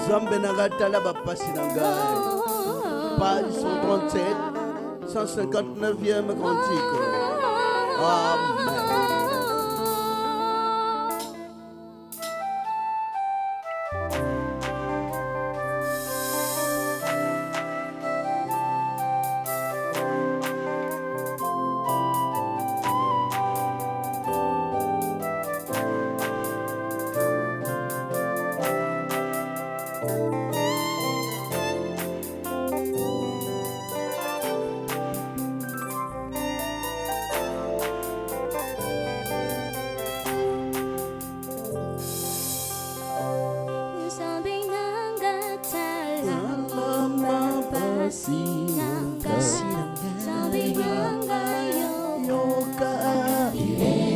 Zambenagatala Bapasinangai. Page 137, 159e cantique. Amen.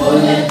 Olha,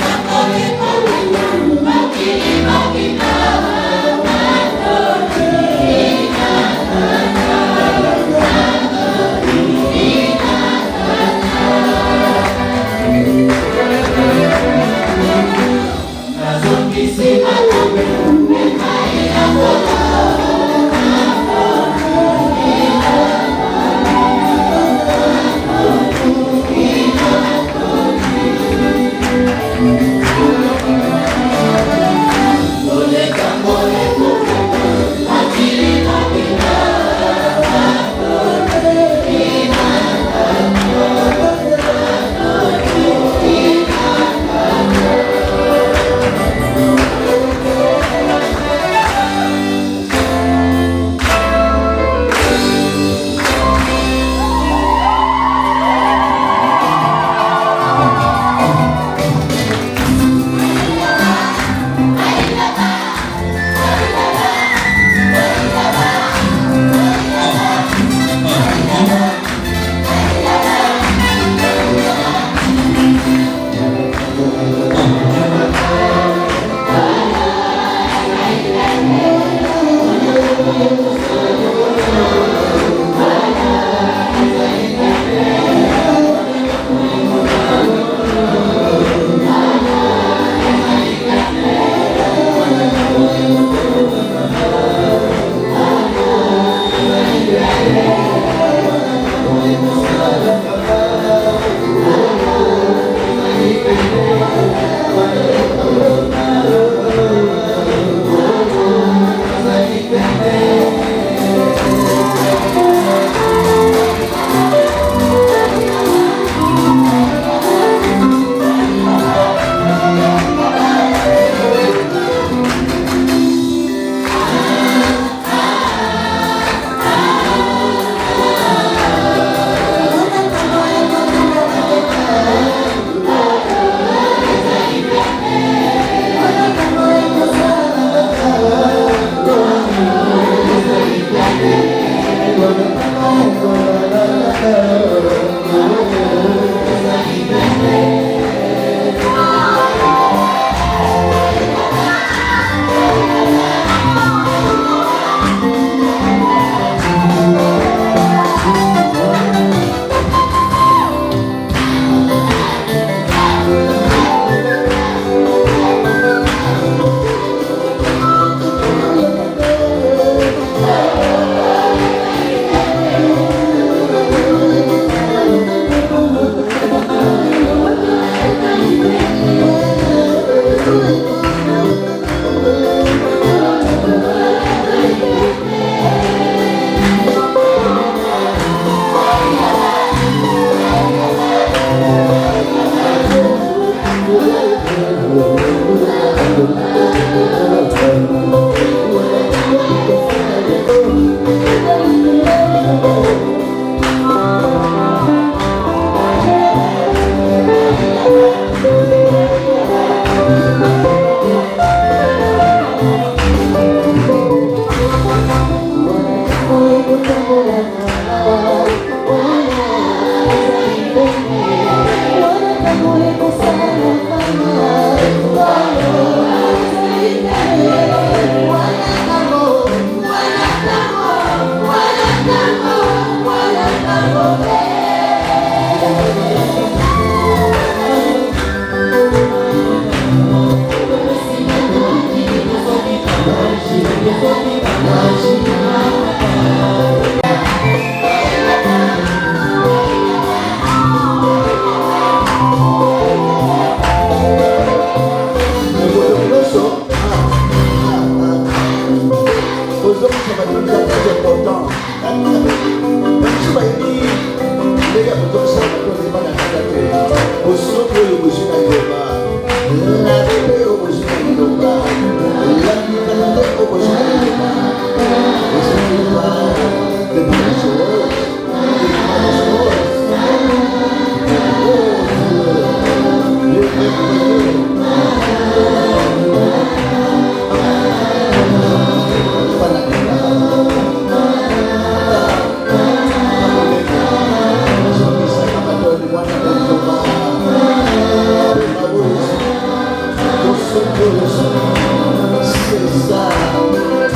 C'est ça,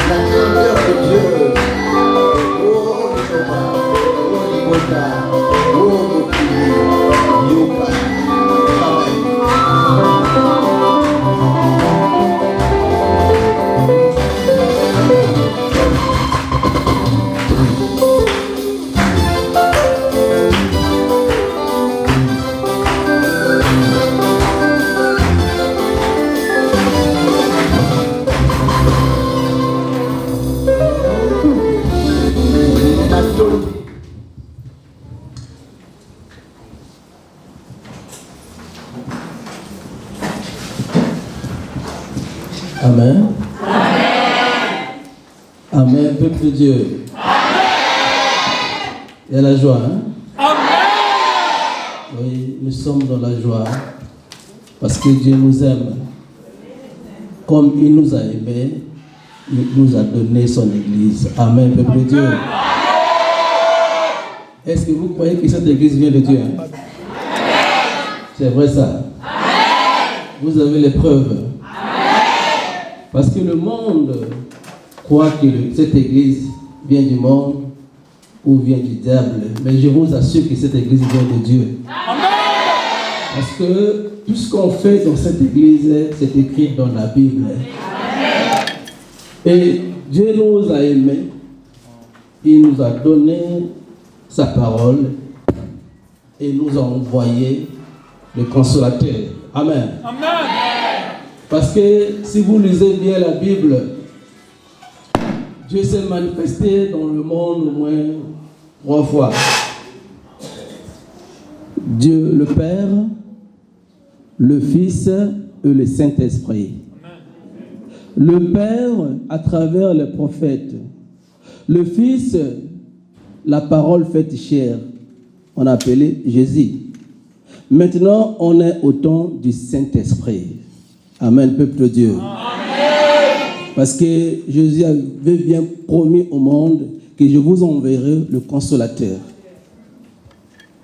la grandeur de Dieu. Oh, Yoba, oh, Yoba, oh, Yoba. Amen. Amen. Amen, peuple de Dieu. Amen. Il y a la joie, hein? Amen. Oui, nous sommes dans la joie parce que Dieu nous aime. Comme il nous a aimés, il nous a donné son église. Amen, peuple de Dieu. Amen. Est-ce que vous croyez que cette église vient de Dieu? Hein? Amen. C'est vrai ça? Amen. Vous avez les preuves. Parce que le monde croit que cette église vient du monde ou vient du diable. Mais je vous assure que cette église vient de Dieu. Amen. Parce que tout ce qu'on fait dans cette église, c'est écrit dans la Bible. Amen. Et Dieu nous a aimés. Il nous a donné sa parole et nous a envoyé le consolateur. Amen. Amen. Parce que si vous lisez bien la Bible, Dieu s'est manifesté dans le monde au moins 3 fois. Dieu le Père, le Fils et le Saint-Esprit. Le Père à travers les prophètes. Le Fils, la parole faite chair. On a appelé Jésus. Maintenant, on est au temps du Saint-Esprit. Amen, peuple de Dieu. Amen. Parce que Jésus avait bien promis au monde que je vous enverrai le consolateur.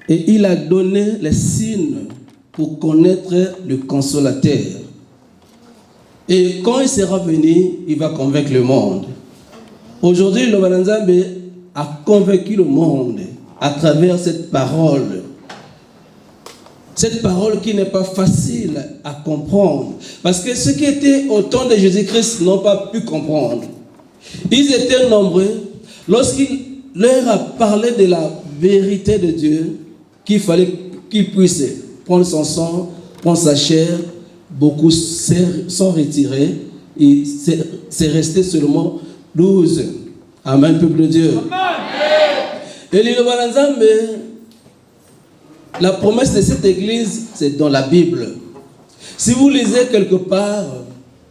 Et il a donné les signes pour connaître le consolateur. Et quand il sera venu, il va convaincre le monde. Aujourd'hui, le Nzambe a convaincu le monde à travers cette parole. Cette parole qui n'est pas facile à comprendre. Parce que ceux qui étaient au temps de Jésus-Christ n'ont pas pu comprendre. Ils étaient nombreux. Lorsqu'il leur a parlé de la vérité de Dieu, qu'il fallait qu'ils puissent prendre son sang, prendre sa chair, beaucoup sont retirés. Et c'est resté seulement 12. Amen, peuple de Dieu. Amen. Et la promesse de cette église, c'est dans la Bible. Si vous lisez quelque part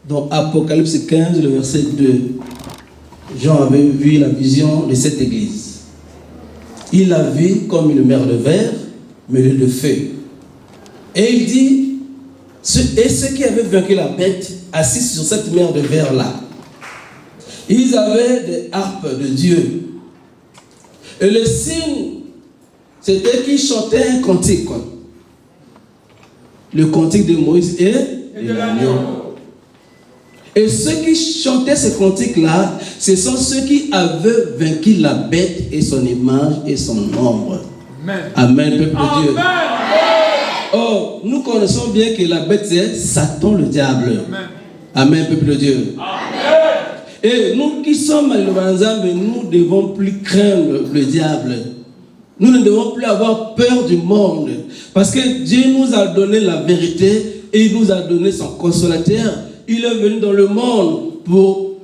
dans Apocalypse 15, le verset 2, Jean avait vu la vision de cette église. Il l'a vu comme une mer de verre, mêlée de feu. Et il dit, et ceux qui avaient vaincu la bête, assis sur cette mer de verre-là, ils avaient des harpes de Dieu. Et le signe, c'était qu'ils chantaient un cantique. Le cantique de Moïse et de l'agneau. Et ceux qui chantaient ce cantique-là, ce sont ceux qui avaient vaincu la bête et son image et son ombre. Amen. Amen, peuple de Dieu. Oh, nous connaissons bien que la bête, c'est Satan, le diable. Amen, Amen, peuple de Dieu. Amen. Et nous qui sommes à l'Évangile, nous ne devons plus craindre le diable. Nous ne devons plus avoir peur du monde. Parce que Dieu nous a donné la vérité et il nous a donné son consolateur. Il est venu dans le monde pour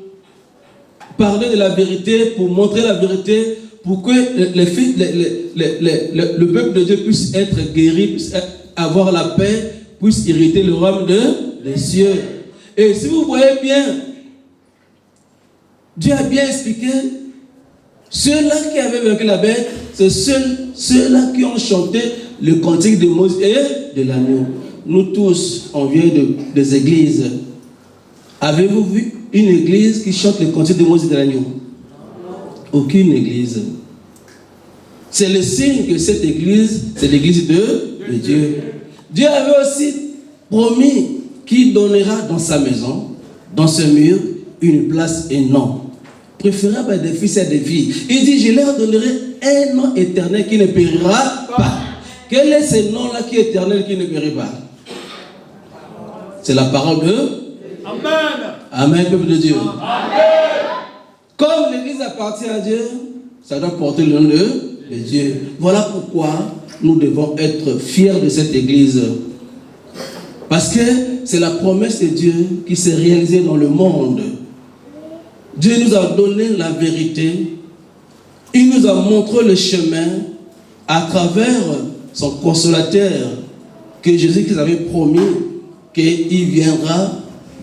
parler de la vérité, pour montrer la vérité, pour que le peuple de Dieu puisse être guéri, puisse avoir la paix, puisse hériter le royaume des cieux. Et si vous voyez bien, Dieu a bien expliqué. Ceux-là qui avaient vaincu la bête, c'est ceux-là qui ont chanté le cantique de Moïse et de l'agneau. Nous tous, on vient des églises. Avez-vous vu une église qui chante le cantique de Moïse et de l'agneau? Aucune église. C'est le signe que cette église, c'est l'église de Dieu. Dieu avait aussi promis qui donnera dans sa maison, dans ce mur, une place et non préférable à des fils et des filles. Il dit, je leur donnerai un nom éternel qui ne périra pas. Quel est ce nom-là qui est éternel, qui ne périra pas? C'est la parole de Amen. Amen, peuple de Dieu. Amen. Comme l'église appartient à Dieu, ça doit porter le nom de Dieu. Voilà pourquoi nous devons être fiers de cette église. Parce que c'est la promesse de Dieu qui s'est réalisée dans le monde. Dieu nous a donné la vérité. Il nous a montré le chemin à travers son consolateur que Jésus-Christ avait promis qu'il viendra,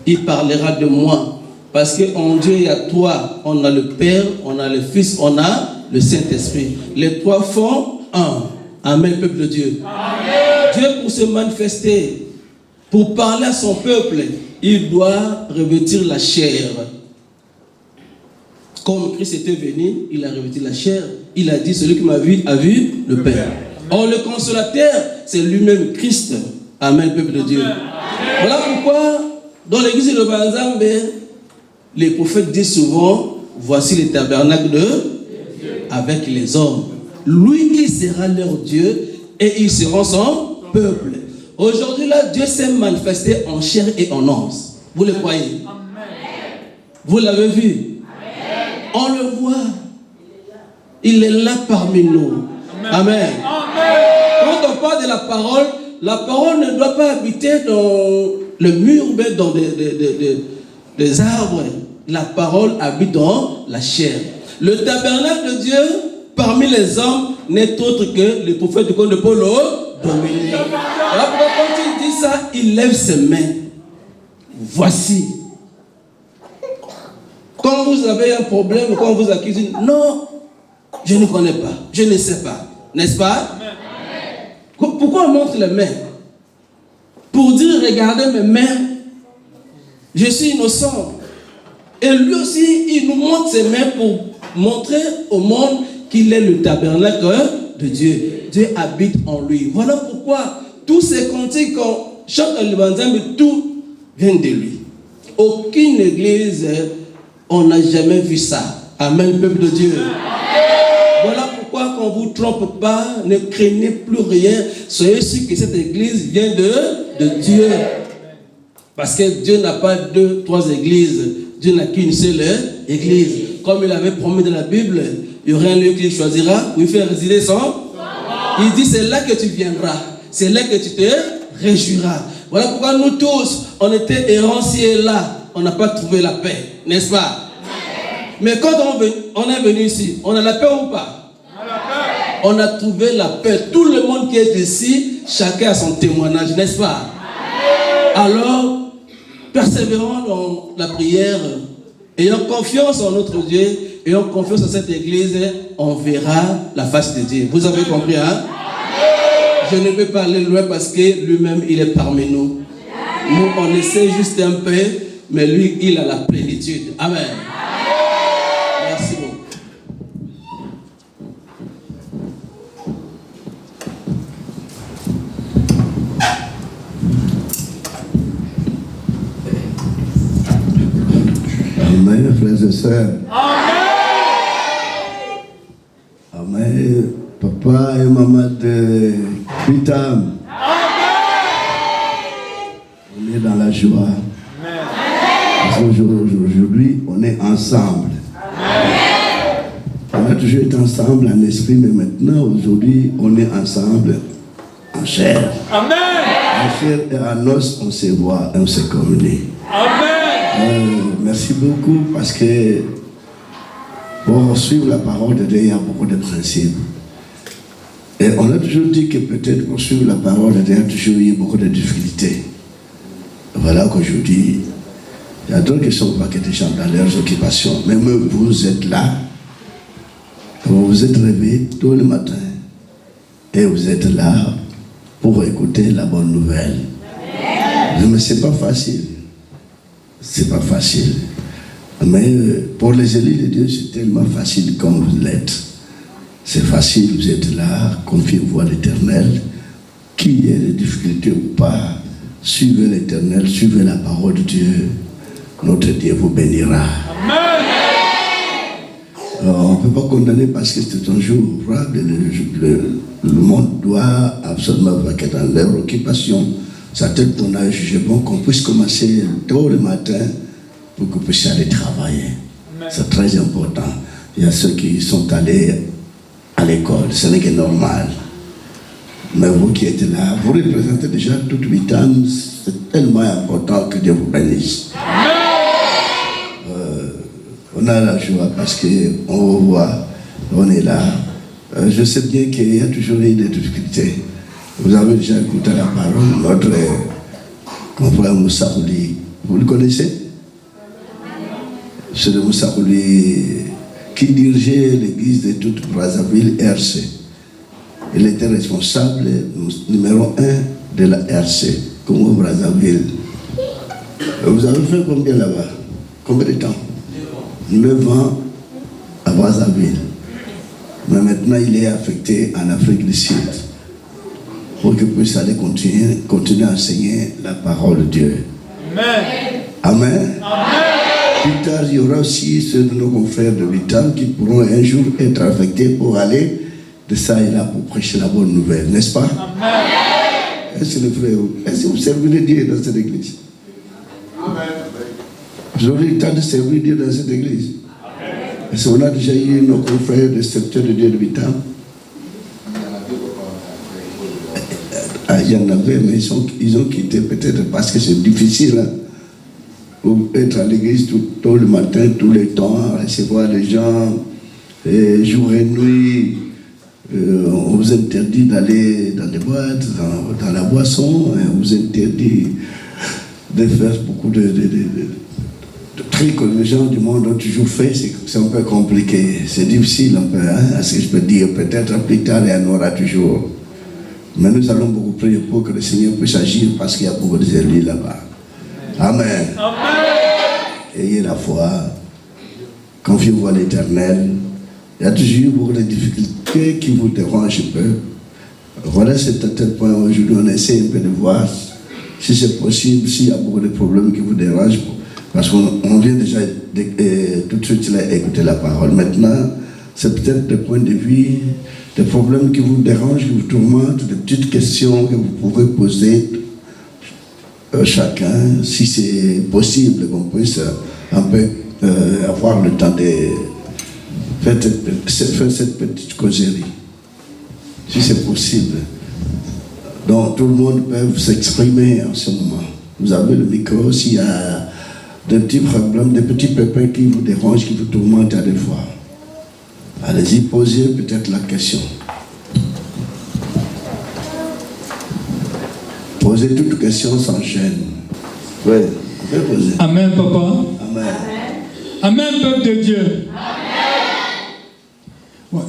il parlera de moi. Parce qu'en Dieu, il y a trois. On a le Père, on a le Fils, on a le Saint-Esprit. Les trois font un. Amen, peuple de Dieu. Amen. Dieu, pour se manifester, pour parler à son peuple, il doit revêtir la chair. Comme Christ était venu, il a revêtu la chair. Il a dit, celui qui m'a vu a vu le Père. Or, le consolateur, c'est lui-même Christ. Amen, peuple de Dieu. Amen. Voilà pourquoi, dans l'église de Banzambe, les prophètes disent souvent, voici le tabernacle de Dieu avec les hommes. Lui, il sera leur Dieu et ils seront son peuple. Aujourd'hui, là, Dieu s'est manifesté en chair et en os. Vous le croyez? Amen. Vous l'avez vu? Amen. On le voit. Il est là parmi nous. Amen. Amen. Amen. Quand on parle de la parole ne doit pas habiter dans le mur, mais dans des arbres. La parole habite dans la chair. Le tabernacle de Dieu parmi les hommes n'est autre que le prophète de Paul Dominique. Alors pourquoi quand il dit ça, il lève ses mains. Voici. Quand vous avez un problème, quand vous accusez, non, je ne connais pas, je ne sais pas. N'est-ce pas? Amen. Pourquoi on montre les mains? Pour dire, regardez mes mains, je suis innocent. Et lui aussi, il nous montre ses mains pour montrer au monde qu'il est le tabernacle de Dieu. Dieu habite en lui. Voilà pourquoi tous ces cantiques qu'on chante à l'évangile, tout vient de lui. Aucune église, on n'a jamais vu ça. Amen, peuple de Dieu. Voilà pourquoi qu'on ne vous trompe pas, ne craignez plus rien. Soyez sûr que cette église vient de Dieu. Parce que Dieu n'a pas deux, trois églises. Dieu n'a qu'une seule église. Comme il avait promis dans la Bible, il y aura un lieu qu'il choisira où il fait résider son. Il dit, c'est là que tu viendras. C'est là que tu te réjouiras. Voilà pourquoi nous tous, on était errants ci et là. On n'a pas trouvé la paix. N'est-ce pas? Mais quand on est venu ici, on a la paix ou pas? On a trouvé la paix. Tout le monde qui est ici, chacun a son témoignage, n'est-ce pas? Alors, persévérons dans la prière, ayant confiance en notre Dieu, ayant confiance en cette église, on verra la face de Dieu. Vous avez compris, hein? Je ne peux pas aller loin parce que lui-même, il est parmi nous. Nous, on essaie juste un peu, mais lui, il a la plénitude. Amen. Merci beaucoup. Amen, frères et sœurs. Amen. Amen. Papa et maman de Bitam. On est dans la joie. Amen. Parce qu'aujourd'hui, on est ensemble. Amen. On a toujours été ensemble en esprit, mais maintenant, aujourd'hui, on est ensemble en chair. Amen. En chair et en os, on se voit et on se communique. Amen. Merci beaucoup parce que pour suivre la parole de Dieu, il y a beaucoup de principes. Et on a toujours dit que peut-être pour suivre la parole de Dieu, il y a toujours eu beaucoup de difficultés. Voilà qu'aujourd'hui, il y a d'autres qui sont pas que des gens dans leurs occupations. Même vous êtes là, vous vous êtes réveillés tôt le matin et vous êtes là pour écouter la bonne nouvelle. Mais ce n'est pas facile. C'est pas facile. Mais pour les élus de Dieu, c'est tellement facile comme vous l'êtes. C'est facile, vous êtes là, confiez-vous à l'Éternel. Qu'il y ait des difficultés ou pas, suivez l'Éternel, suivez la parole de Dieu. Notre Dieu vous bénira. Amen. On ne peut pas condamner parce que c'est un jour ouvrable. Le monde doit absolument vaquer dans leur occupation. C'est tel qu'on a jugé bon qu'on puisse commencer tôt le matin pour que vous puissiez aller travailler. Amen. C'est très important. Il y a ceux qui sont allés à l'école, ce n'est que normal. Mais vous qui êtes là, vous représentez déjà toute 8 ans, c'est tellement important que Dieu vous bénisse. On a la joie parce qu'on vous voit, on est là. Je sais bien qu'il y a toujours eu des difficultés. Vous avez déjà écouté la parole, notre confrère Moussa Kouli. Vous le connaissez? C'est le Moussa Kouli qui dirigeait l'église de toute Brazzaville RC. Il était responsable numéro 1 de la RC, Congo Brazzaville. Vous avez fait combien là-bas? Combien de temps? 9 ans à Brazzaville. Mais maintenant, il est affecté en Afrique du Sud pour qu'il puisse aller continuer à enseigner la parole de Dieu. Amen. Amen. Amen. Plus tard, il y aura aussi ceux de nos confrères de Vitam qui pourront un jour être affectés pour aller de ça et là pour prêcher la bonne nouvelle, n'est-ce pas? Amen. Est-ce que vous servez Dieu dans cette église? Amen. Vous aurez le temps de servir Dieu dans cette église. Est-ce qu'on a déjà eu nos confrères de secteur de Dieu de Vitam? Il y en avait, mais ils ont quitté peut-être parce que c'est difficile. Hein, pour être à l'église tout le matin, tout le temps, recevoir les gens, jour et nuit. On vous interdit d'aller dans les boîtes, dans la boisson. On vous interdit de faire beaucoup de trucs que les gens du monde ont toujours fait. C'est un peu compliqué. C'est difficile un peu, hein, à ce que je peux dire. Peut-être plus tard, il y en aura toujours. Mais nous allons beaucoup prier pour que le Seigneur puisse agir parce qu'il y a beaucoup de élus là-bas. Amen. Amen. Ayez la foi. Confiez-vous à l'Éternel. Il y a toujours eu beaucoup de difficultés qui vous dérangent un peu. Voilà, c'est à tel point aujourd'hui on essaie un peu de voir si c'est possible, s'il y a beaucoup de problèmes qui vous dérangent. Parce qu'on vient déjà tout de suite là, écouter la parole. Maintenant, c'est peut-être des points de vue, des problèmes qui vous dérangent, qui vous tourmentent, des petites questions que vous pouvez poser chacun, si c'est possible qu'on puisse un peu avoir le temps de faire cette petite causerie. Si c'est possible. Donc tout le monde peut s'exprimer en ce moment. Vous avez le micro, s'il y a des petits problèmes, des petits pépins qui vous dérangent, qui vous tourmentent à des fois. Allez-y, posez peut-être la question. Posez toute question sans gêne. Oui, vous pouvez poser. Amen, papa. Amen. Amen, peuple de Dieu. Amen. Bon,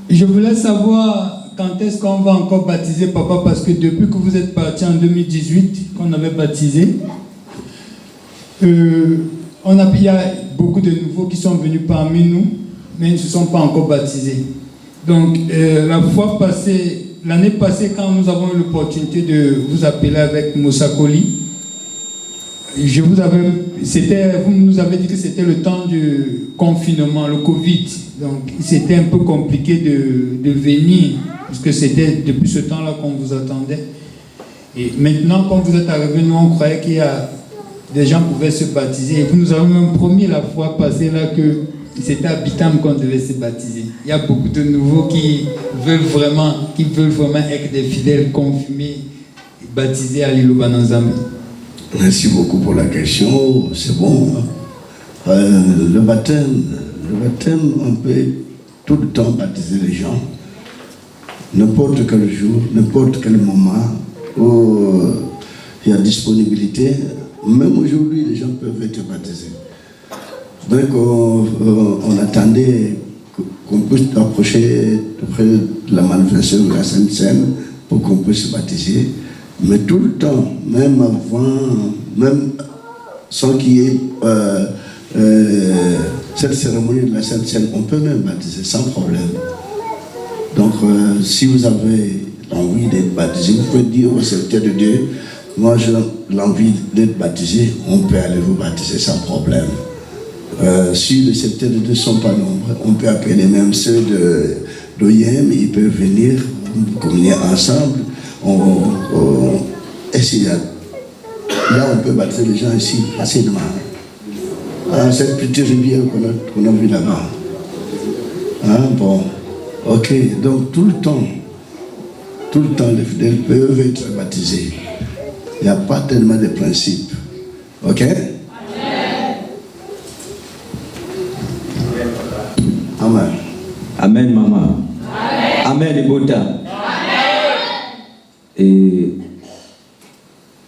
je voulais savoir quand est-ce qu'on va encore baptiser, papa, parce que depuis que vous êtes parti en 2018, qu'on avait baptisé, il y a beaucoup de nouveaux qui sont venus parmi nous, mais ils ne se sont pas encore baptisés. Donc, la fois passée, l'année passée, quand nous avons eu l'opportunité de vous appeler avec Moussa Kouli, vous nous avez dit que c'était le temps du confinement, le Covid. Donc, c'était un peu compliqué de venir, parce que c'était depuis ce temps-là qu'on vous attendait. Et maintenant, quand vous êtes arrivé, nous, on croyait qu'il y a des gens qui pouvaient se baptiser. Et vous nous avez même promis la fois passée là que c'était à Bitam qu'on devait se baptiser. Il y a beaucoup de nouveaux qui veulent vraiment être des fidèles confirmés, baptisés à l'île Bananzambe. Merci beaucoup pour la question. C'est bon. Le baptême, on peut tout le temps baptiser les gens. N'importe quel jour, n'importe quel moment où il y a disponibilité. Même aujourd'hui, les gens peuvent être baptisés. Donc, on attendait qu'on puisse approcher près de la manifestation de la Sainte Seine pour qu'on puisse se baptiser. Mais tout le temps, même avant, même sans qu'il y ait cette cérémonie de la Sainte Seine, on peut même baptiser sans problème. Donc, si vous avez envie d'être baptisé, vous pouvez dire au serviteur de Dieu, moi j'ai l'envie d'être baptisé, on peut aller vous baptiser sans problème. Si les secteurs de Dieu ne sont pas nombreux, on peut appeler même ceux d'OIM, ils peuvent venir communier ensemble. Et si là, on peut baptiser les gens ici facilement. Cette petite rivière qu'on a vue là-bas. Bon, ok, donc tout le temps, les fidèles peuvent être baptisés. Il n'y a pas tellement de principes. Ok? Amen. Amen, maman. Amen, Ibota.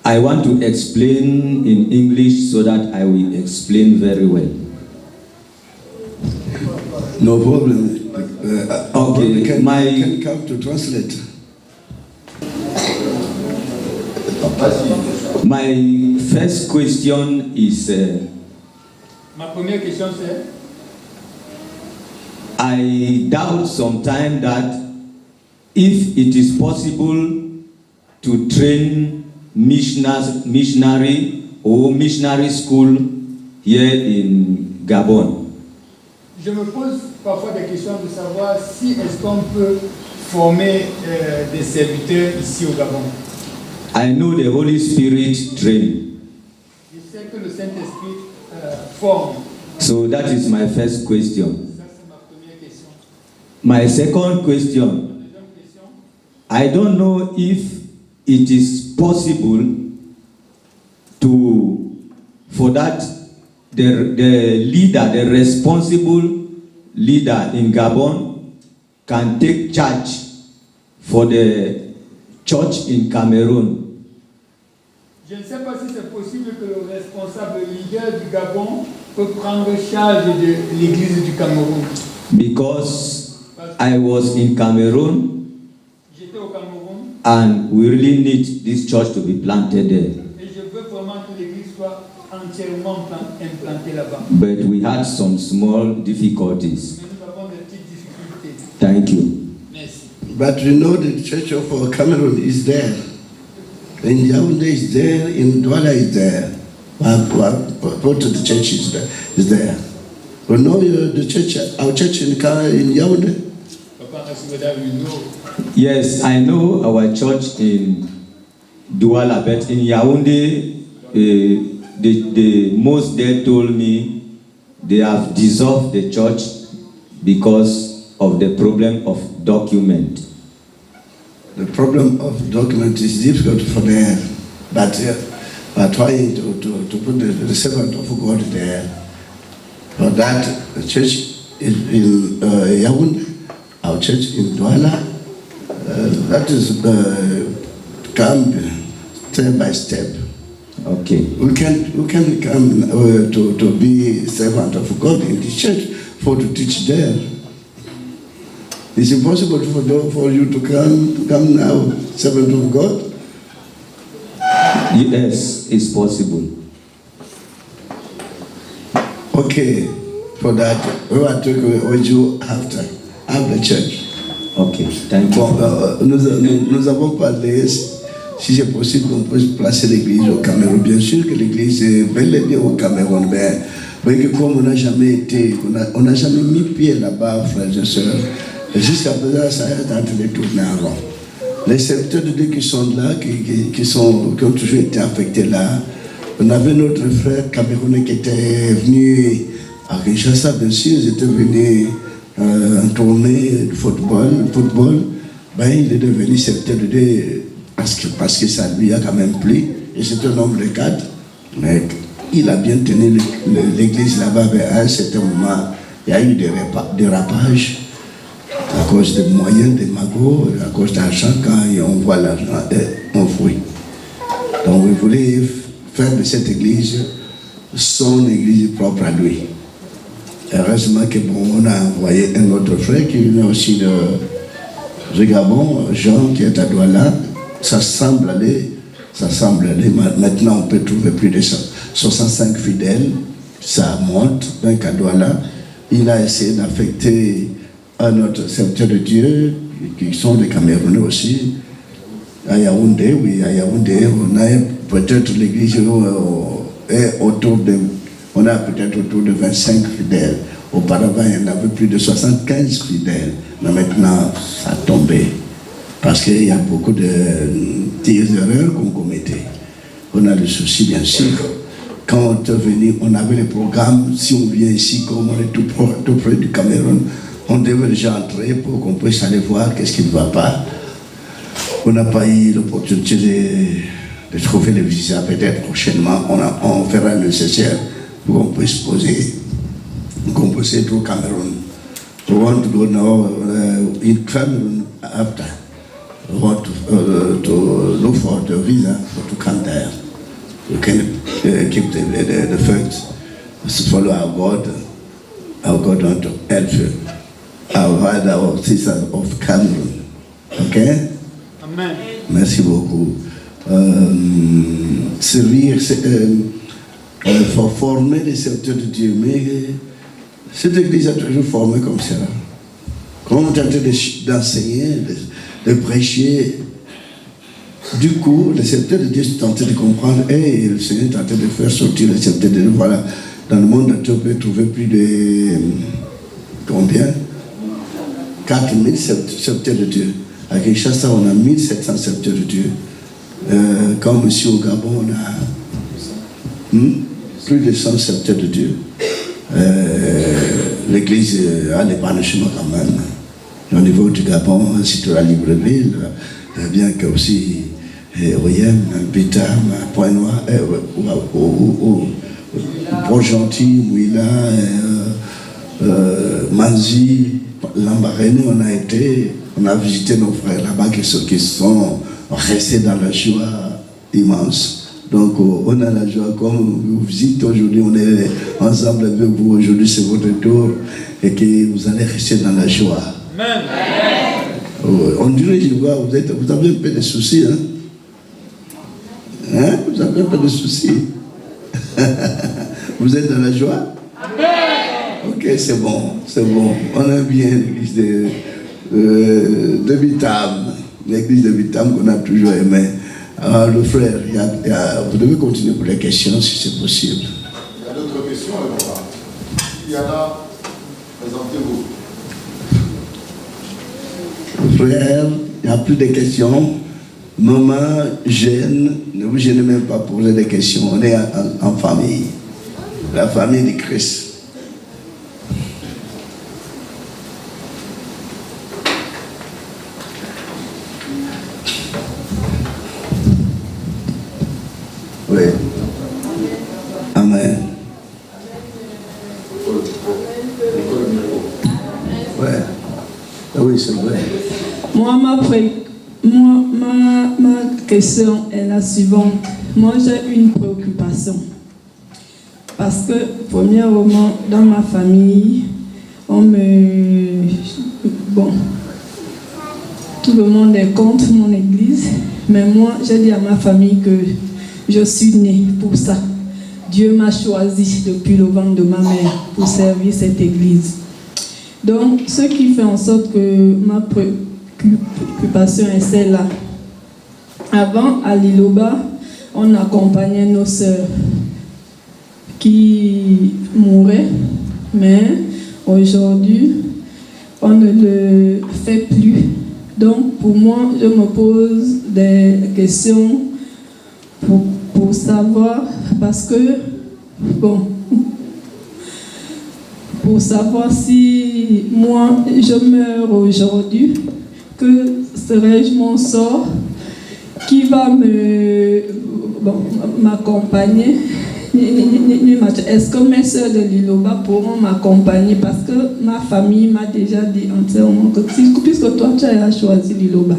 I want to explain in English so that I will explain very well. No problem. Okay, can come to translate. My first question is, Ma première question c'est, I doubt sometimes that if it is possible to train missionary or missionary school here in Gabon. je me pose parfois des questions de savoir si est-ce qu'on peut former des serviteurs ici au Gabon. I know the Holy Spirit train. Je sais que le Saint-Esprit forme. So that is my first question. Ça c'est ma première question. My second question, Deuxième question. I don't know if it is possible for that the leader, the responsible leader in Gabon can take charge for the church in Cameroon. Je ne sais pas si c'est possible que le responsable leader du Gabon peut prendre charge de l'église du Cameroun. Because I was in Cameroon J'étais au Cameroun and we really need this church to be planted there. et je veux vraiment que l'église soit entièrement implantée là-bas. But we had some small difficulties. Mais nous avons des petites difficultés. Thank you. Merci. But you know the church of Cameroon is there. In Yaoundé is there, in Douala is there. Both of the church is there. You know the church, our church in Yaoundé? Papa, est-ce que you know? Yes, I know our church in Douala, but in Yaoundé, the most they told me they have dissolved the church because of the problem of document. The problem of document is difficult for them, but we are trying to put the servant of God there. For that, the church is in Yaoundé, our church in Douala, that is come step by step. Okay. We can come to be servant of God in the church for to teach there. It's impossible for you to come now, servant of God. Yes, it's possible. Okay, for that, we want to go with you after church. Okay, thank you. Bon, nous avons parlé, si c'est possible, qu'on peut placer l'église au Cameroun. Bien sûr que l'église est bel et bien au Cameroun, mais que comme on n'a jamais été, on n'a jamais mis pied là-bas, frères et sœurs, jusqu'à présent, ça est en train de tourner en rond. Les serviteurs de Dieu qui sont là, qui ont toujours été affectés là, on avait notre frère camerounais qui était venu à Kinshasa, bien sûr, ils étaient venus en tournée de football. Ben, il est devenu serviteur de Dieu parce que ça lui a quand même plu, et c'est un homme de cadre, mais il a bien tenu l'église là-bas, mais à un certain moment, il y a eu des dérapages à cause des moyens, des magots, à cause d'argent, quand on voit l'argent, on fouille. Donc, il voulait faire de cette église son église propre à lui. Heureusement que on a envoyé un autre frère qui venait aussi de Gabon, Jean, qui est à Douala. Ça semble aller. Maintenant, on peut trouver plus de 65 fidèles. Ça monte. Donc à Douala, il a essayé d'affecter un autre serviteur de Dieu, qui sont des Camerounais aussi. À Yaoundé, on a peut-être l'église est autour de... On a peut-être autour de 25 fidèles. Auparavant, il y en avait plus de 75 fidèles. Mais maintenant, ça a tombé. Parce qu'il y a beaucoup de petites erreurs qu'on commettait. On a le souci, bien sûr. Quand on est venu, on avait les programmes. Si on vient ici, comme on est tout près du Cameroun, on devait déjà entrer pour qu'on puisse aller voir qu'est-ce qui ne va pas. On n'a pas eu l'opportunité de trouver le visa. Peut-être prochainement, on fera le nécessaire pour qu'on puisse poser, qu'on puisse être au Cameroun. We want to go now in Cameroon after. We want to look for the visa to come there. We can keep the faith, follow our God want to help our father, our sister of Cameroon. Okay? Amen. Merci beaucoup. Servir, il faut former les serviteurs de Dieu, mais cette église a toujours formé comme ça. Quand on est en train d'enseigner, de prêcher, du coup, les serviteurs de Dieu sont en train de comprendre, et le Seigneur est en train de faire sortir les serviteurs de Dieu. Voilà, dans le monde, on peut trouver plus de combien 4000 serviteurs de Dieu. À Kinshasa, on a 1700 serviteurs de Dieu. Comme ici au Gabon, on a plus de 100 serviteurs de Dieu. L'église a des branchements quand même. Au niveau du Gabon, surtout à Libreville, bien que aussi Oyem, Bitam, Point-Noir, Port-Gentil, Mouila, Manzi, Lambaréné, on a visité nos frères là-bas qui sont restés dans la joie immense. Donc on a la joie, comme vous visitez aujourd'hui, on est ensemble avec vous aujourd'hui, c'est votre tour, et que vous allez rester dans la joie. Amen. On dirait, je vois, vous avez un peu de soucis, hein? Vous avez un peu de soucis. Vous êtes dans la joie? Amen. Ok, c'est bon. On aime bien l'église de Bitam, l'église de Bitam qu'on a toujours aimé. Alors, le frère, vous devez continuer pour les questions si c'est possible. Il y a d'autres questions, alors. Il y en a, présentez-vous. Frère, il n'y a plus de questions. Maman gêne, ne vous gênez même pas pour poser des questions. On est en famille, la famille de Christ. Oui. Amen. Ouais. Oui, c'est vrai. Moi, ma question est la suivante. Moi, j'ai une préoccupation. Parce que, premièrement, dans ma famille, tout le monde est contre mon église. Mais moi, j'ai dit à ma famille que je suis née pour ça. Dieu m'a choisi depuis le ventre de ma mère pour servir cette église. Donc, ce qui fait en sorte que ma préoccupation est celle-là. Avant, à Liloba, on accompagnait nos sœurs qui mouraient, mais aujourd'hui, on ne le fait plus. Donc, pour moi, je me pose des questions pour savoir, parce que, pour savoir si moi, je meurs aujourd'hui, que serais-je mon sort, qui va m'accompagner. Est-ce que mes soeurs de Liloba pourront m'accompagner? Parce que ma famille m'a déjà dit entièrement que puisque toi tu as choisi Liloba,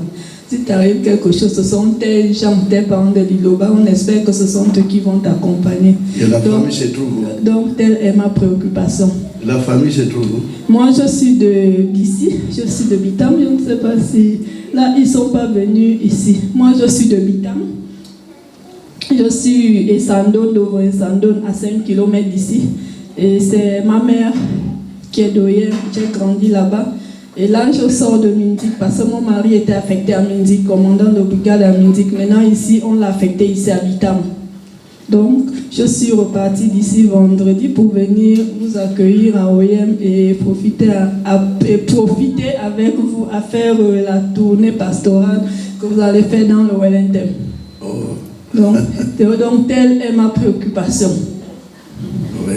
si t'arrive quelque chose, ce sont tes gens, tes parents de Liloba, on espère que ce sont eux qui vont t'accompagner. Et la famille se trouve où? Donc telle est ma préoccupation. La famille se trouve où? Moi je suis d'ici, je suis de Bitam, je ne sais pas si... Là, ils ne sont pas venus ici. Moi, je suis de Bitam. Je suis Essandone, à 5 km d'ici. Et c'est ma mère qui est d'Oyem. J'ai grandi là-bas. Et là, je sors de Mindic parce que mon mari était affecté à Mindic, commandant de brigade à Mindic. Maintenant, ici, on l'a affecté ici à Bitam. Donc, je suis repartie d'ici vendredi pour venir vous accueillir à OIM et profiter avec vous à faire la tournée pastorale que vous allez faire dans le Wellington. Donc, telle est ma préoccupation. Oui,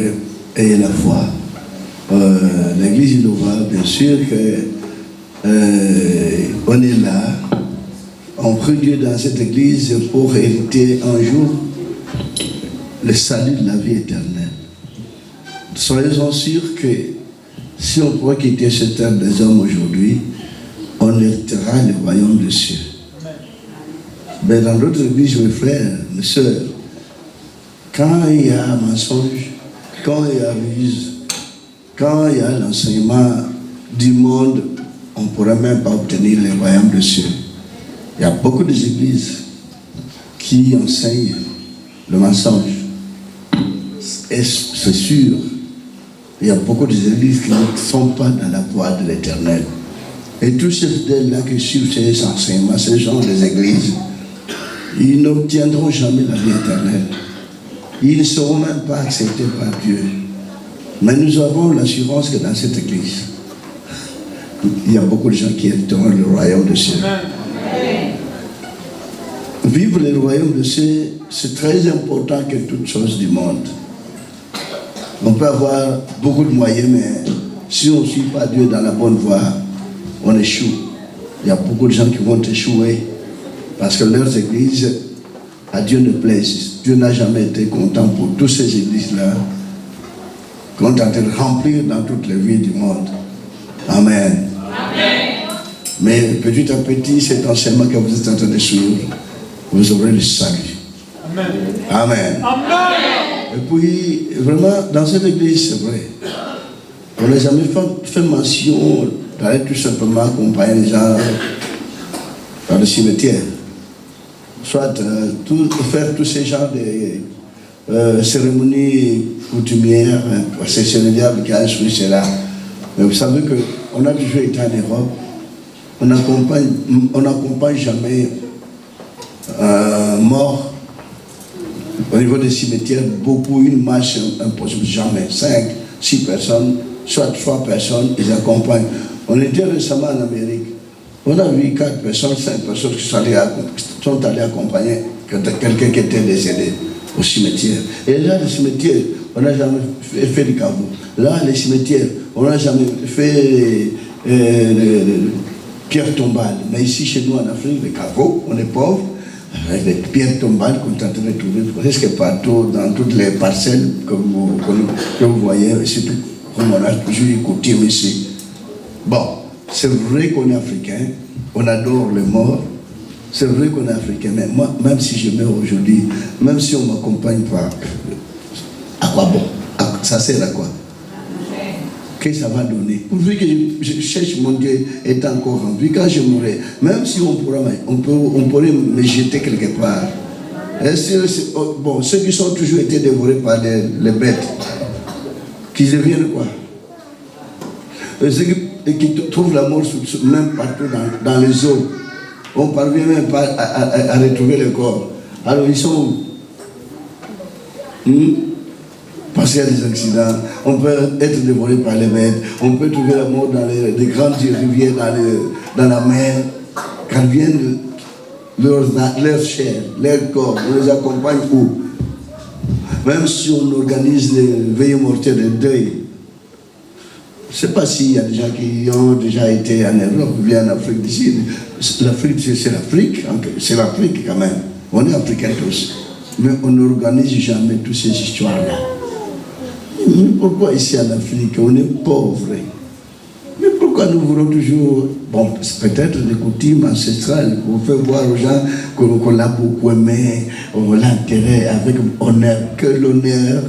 et la foi. L'église Innova, bien sûr qu'on est là. On prie Dieu dans cette église pour hériter un jour le salut de la vie éternelle. Soyez-en sûrs que si on pourrait quitter cette terre des hommes aujourd'hui, on héritera le royaume des cieux. Mais dans d'autres églises, mes frères, mes soeurs, quand il y a mensonge, quand il y a ruse, quand il y a l'enseignement du monde, on ne pourra même pas obtenir le royaume des cieux. Il y a beaucoup d'églises qui enseignent le mensonge. Et c'est sûr, il y a beaucoup d'églises qui ne sont pas dans la voie de l'éternel. Et tous ces fidèles-là qui suivent ces enseignements, ces gens des églises, ils n'obtiendront jamais la vie éternelle. Ils ne seront même pas acceptés par Dieu. Mais nous avons l'assurance que dans cette église, il y a beaucoup de gens qui hériteront le royaume de Dieu. Vivre le royaume de Dieu, c'est très important que toute chose du monde. On peut avoir beaucoup de moyens, mais si on ne suit pas Dieu dans la bonne voie, on échoue. Il y a beaucoup de gens qui vont échouer parce que leurs églises, à Dieu ne plaisent. Dieu n'a jamais été content pour toutes ces églises-là, contenté de remplir dans toutes les vies du monde. Amen. Amen. Mais petit à petit, cet enseignement que vous êtes en train de suivre, vous aurez le salut. Amen. Amen. Amen. Et puis, vraiment, dans cette église, c'est vrai, on n'a jamais fait mention d'aller tout simplement accompagner les gens dans le cimetière. Soit faire tous ces genres de cérémonies coutumières, c'est le diable qui a instruit cela. Mais vous savez qu'on a toujours été en Europe, on n'accompagne jamais mort. Au niveau des cimetières, beaucoup, une marche impossible, jamais. 5, 6 personnes, soit 3 personnes, ils accompagnent. On était récemment en Amérique. On a vu 4 personnes, 5 personnes qui sont allées accompagner quelqu'un qui était décédé au cimetière. Et là, le cimetière, on n'a jamais fait du caveau. Là, les cimetières, on n'a jamais fait pierre tombale. Mais ici, chez nous en Afrique, les caveaux, on est pauvres. Avec les pierres tombales qu'on est en train de trouver presque partout, dans toutes les parcelles que vous voyez, surtout comme on a toujours une coutume ici. Bon, c'est vrai qu'on est africain, on adore les morts, c'est vrai qu'on est africain, mais moi, même si je meurs aujourd'hui, même si on ne m'accompagne pas, à quoi bon? Ça sert à quoi? Qu'est-ce que ça va donner? Pourvu que je cherche mon Dieu est encore en vie, quand je mourrai, même si on pourrait me jeter quelque part. Bon, ceux qui sont toujours été dévorés par les bêtes, qui deviennent quoi? Ceux qui trouvent la mort même partout dans les eaux, on ne parvient même pas à retrouver le corps. Alors ils sont où? Passer à des accidents, on peut être dévoré par les bêtes, on peut trouver la mort dans les grandes rivières, dans la mer, quand viennent leur chair, leur corps, on les accompagne où? Même si on organise les veillées mortelles de deuil, je ne sais pas s'il y a des gens qui ont déjà été en Europe ou bien en Afrique du Sud. L'Afrique, c'est l'Afrique quand même. On est africains tous. Mais on n'organise jamais toutes ces histoires-là. Mais pourquoi ici en Afrique, on est pauvres? Mais pourquoi nous voulons toujours, bon, c'est peut-être des coutumes ancestrales, qu'on fait voir aux gens qu'on l'a beaucoup aimé, on l'a enterré avec honneur. Quel honneur!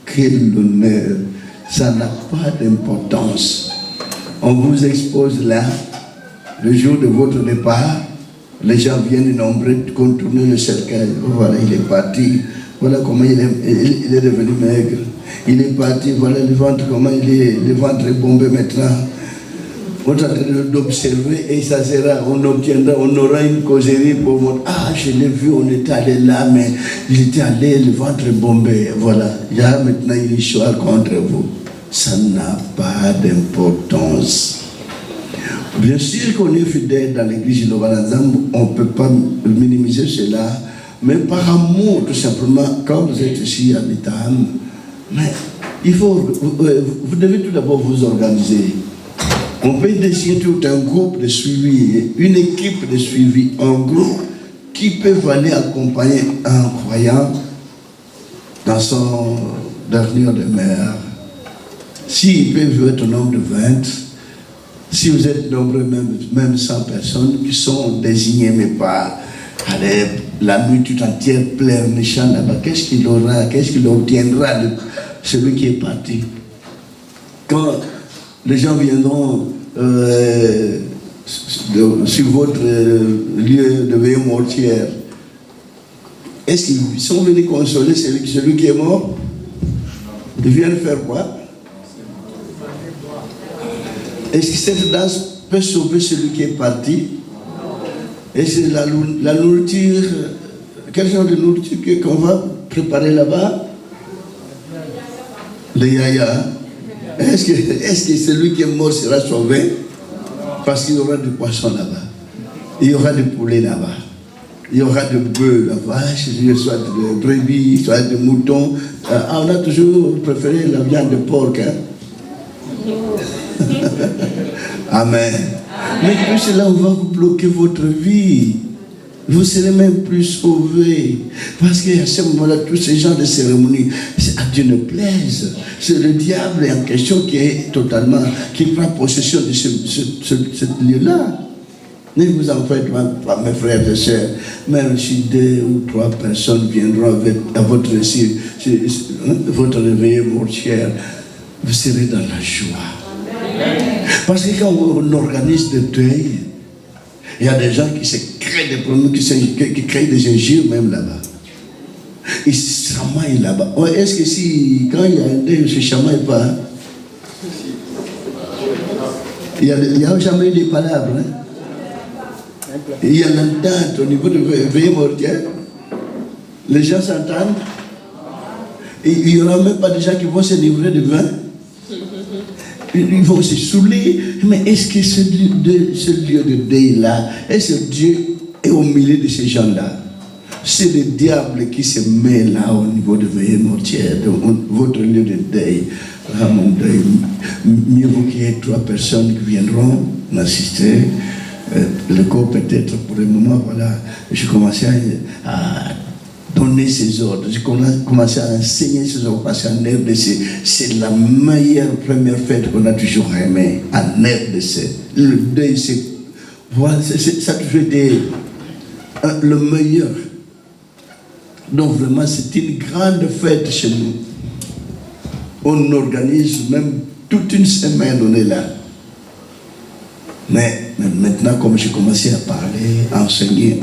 Quel honneur! Ça n'a pas d'importance. On vous expose là, le jour de votre départ, les gens viennent nombrer, contourner le cercueil. Voilà, il est parti. Voilà comment il est devenu maigre. Il est parti, voilà le ventre, comment le ventre est bombé maintenant. On est en train d'observer et ça sera, on aura une causerie pour montrer. Ah, je l'ai vu, on était allé là, mais il était allé, le ventre bombé. Voilà, il y a maintenant une histoire contre vous. Ça n'a pas d'importance. Bien sûr qu'on est fidèle dans l'église de Lobanazam, on ne peut pas minimiser cela, mais par amour, tout simplement, quand vous êtes ici à Bitam, mais il faut, vous devez tout d'abord vous organiser. On peut décider tout un groupe de suivi, une équipe de suivi, un groupe qui peut aller accompagner un croyant dans son dernier demeure. S'il peut être au nombre de 20, si vous êtes nombreux, même 100 personnes qui sont désignées, mais pas allez, la nuit tout entière pleurnichant là-bas, qu'est-ce qu'il aura, qu'est-ce qu'il obtiendra de celui qui est parti? Quand les gens viendront sur votre lieu de veille mortière, est-ce qu'ils sont venus consoler celui qui est mort? Ils viennent faire quoi? Est-ce que cette danse peut sauver celui qui est parti? Est-ce que la nourriture, quel genre de nourriture qu'on va préparer là-bas? Le yaya. Est-ce que celui qui est mort sera sauvé? Parce qu'il y aura du poisson là-bas. Il y aura du poulet là-bas. Il y aura de bœufs, la vache, soit de brebis, soit de moutons. On a toujours préféré la viande de porc. Hein? Amen. Mais tout cela, on va vous bloquer votre vie. Vous serez même plus sauvés. Parce qu'à ce moment-là, tous ces gens de cérémonie, à Dieu ne plaise. C'est le diable en question qui prend possession de ce lieu-là. Ne vous en faites pas, mes frères et sœurs. Même si 2 ou 3 personnes viendront à votre récit, votre réveil mortière, vous serez dans la joie. Parce que quand on organise des deuils, il y a des gens qui se créent des problèmes, qui créent des injures même là-bas. Ils se chamaillent là-bas. Est-ce que quand il y a un deuil, ils ne se chamaillent pas? Hein? Il n'y a jamais eu des palabres. Hein? Il y a l'entente au niveau de veille mortière. Les gens s'entendent. Et il n'y aura même pas de gens qui vont se livrer de vin. Ils vont se saouler. Mais est-ce que ce lieu de deuil-là, est-ce que Dieu est au milieu de ces gens-là? C'est le diable qui se met là au niveau de veille mortière, de votre lieu de deuil. Là, mon deuil, mieux vaut qu'il y ait 3 personnes qui viendront m'assister. Le corps peut-être pour le moment, voilà, je commençais à donner ses ordres, j'ai commencé à enseigner ses ordres parce qu'en RDC, c'est la meilleure première fête qu'on a toujours aimée, en RDC. Le deuil, voilà, ça a toujours été le meilleur. Donc vraiment, c'est une grande fête chez nous. On organise même toute une semaine, on est là. Mais maintenant, comme j'ai commencé à parler, enseigner,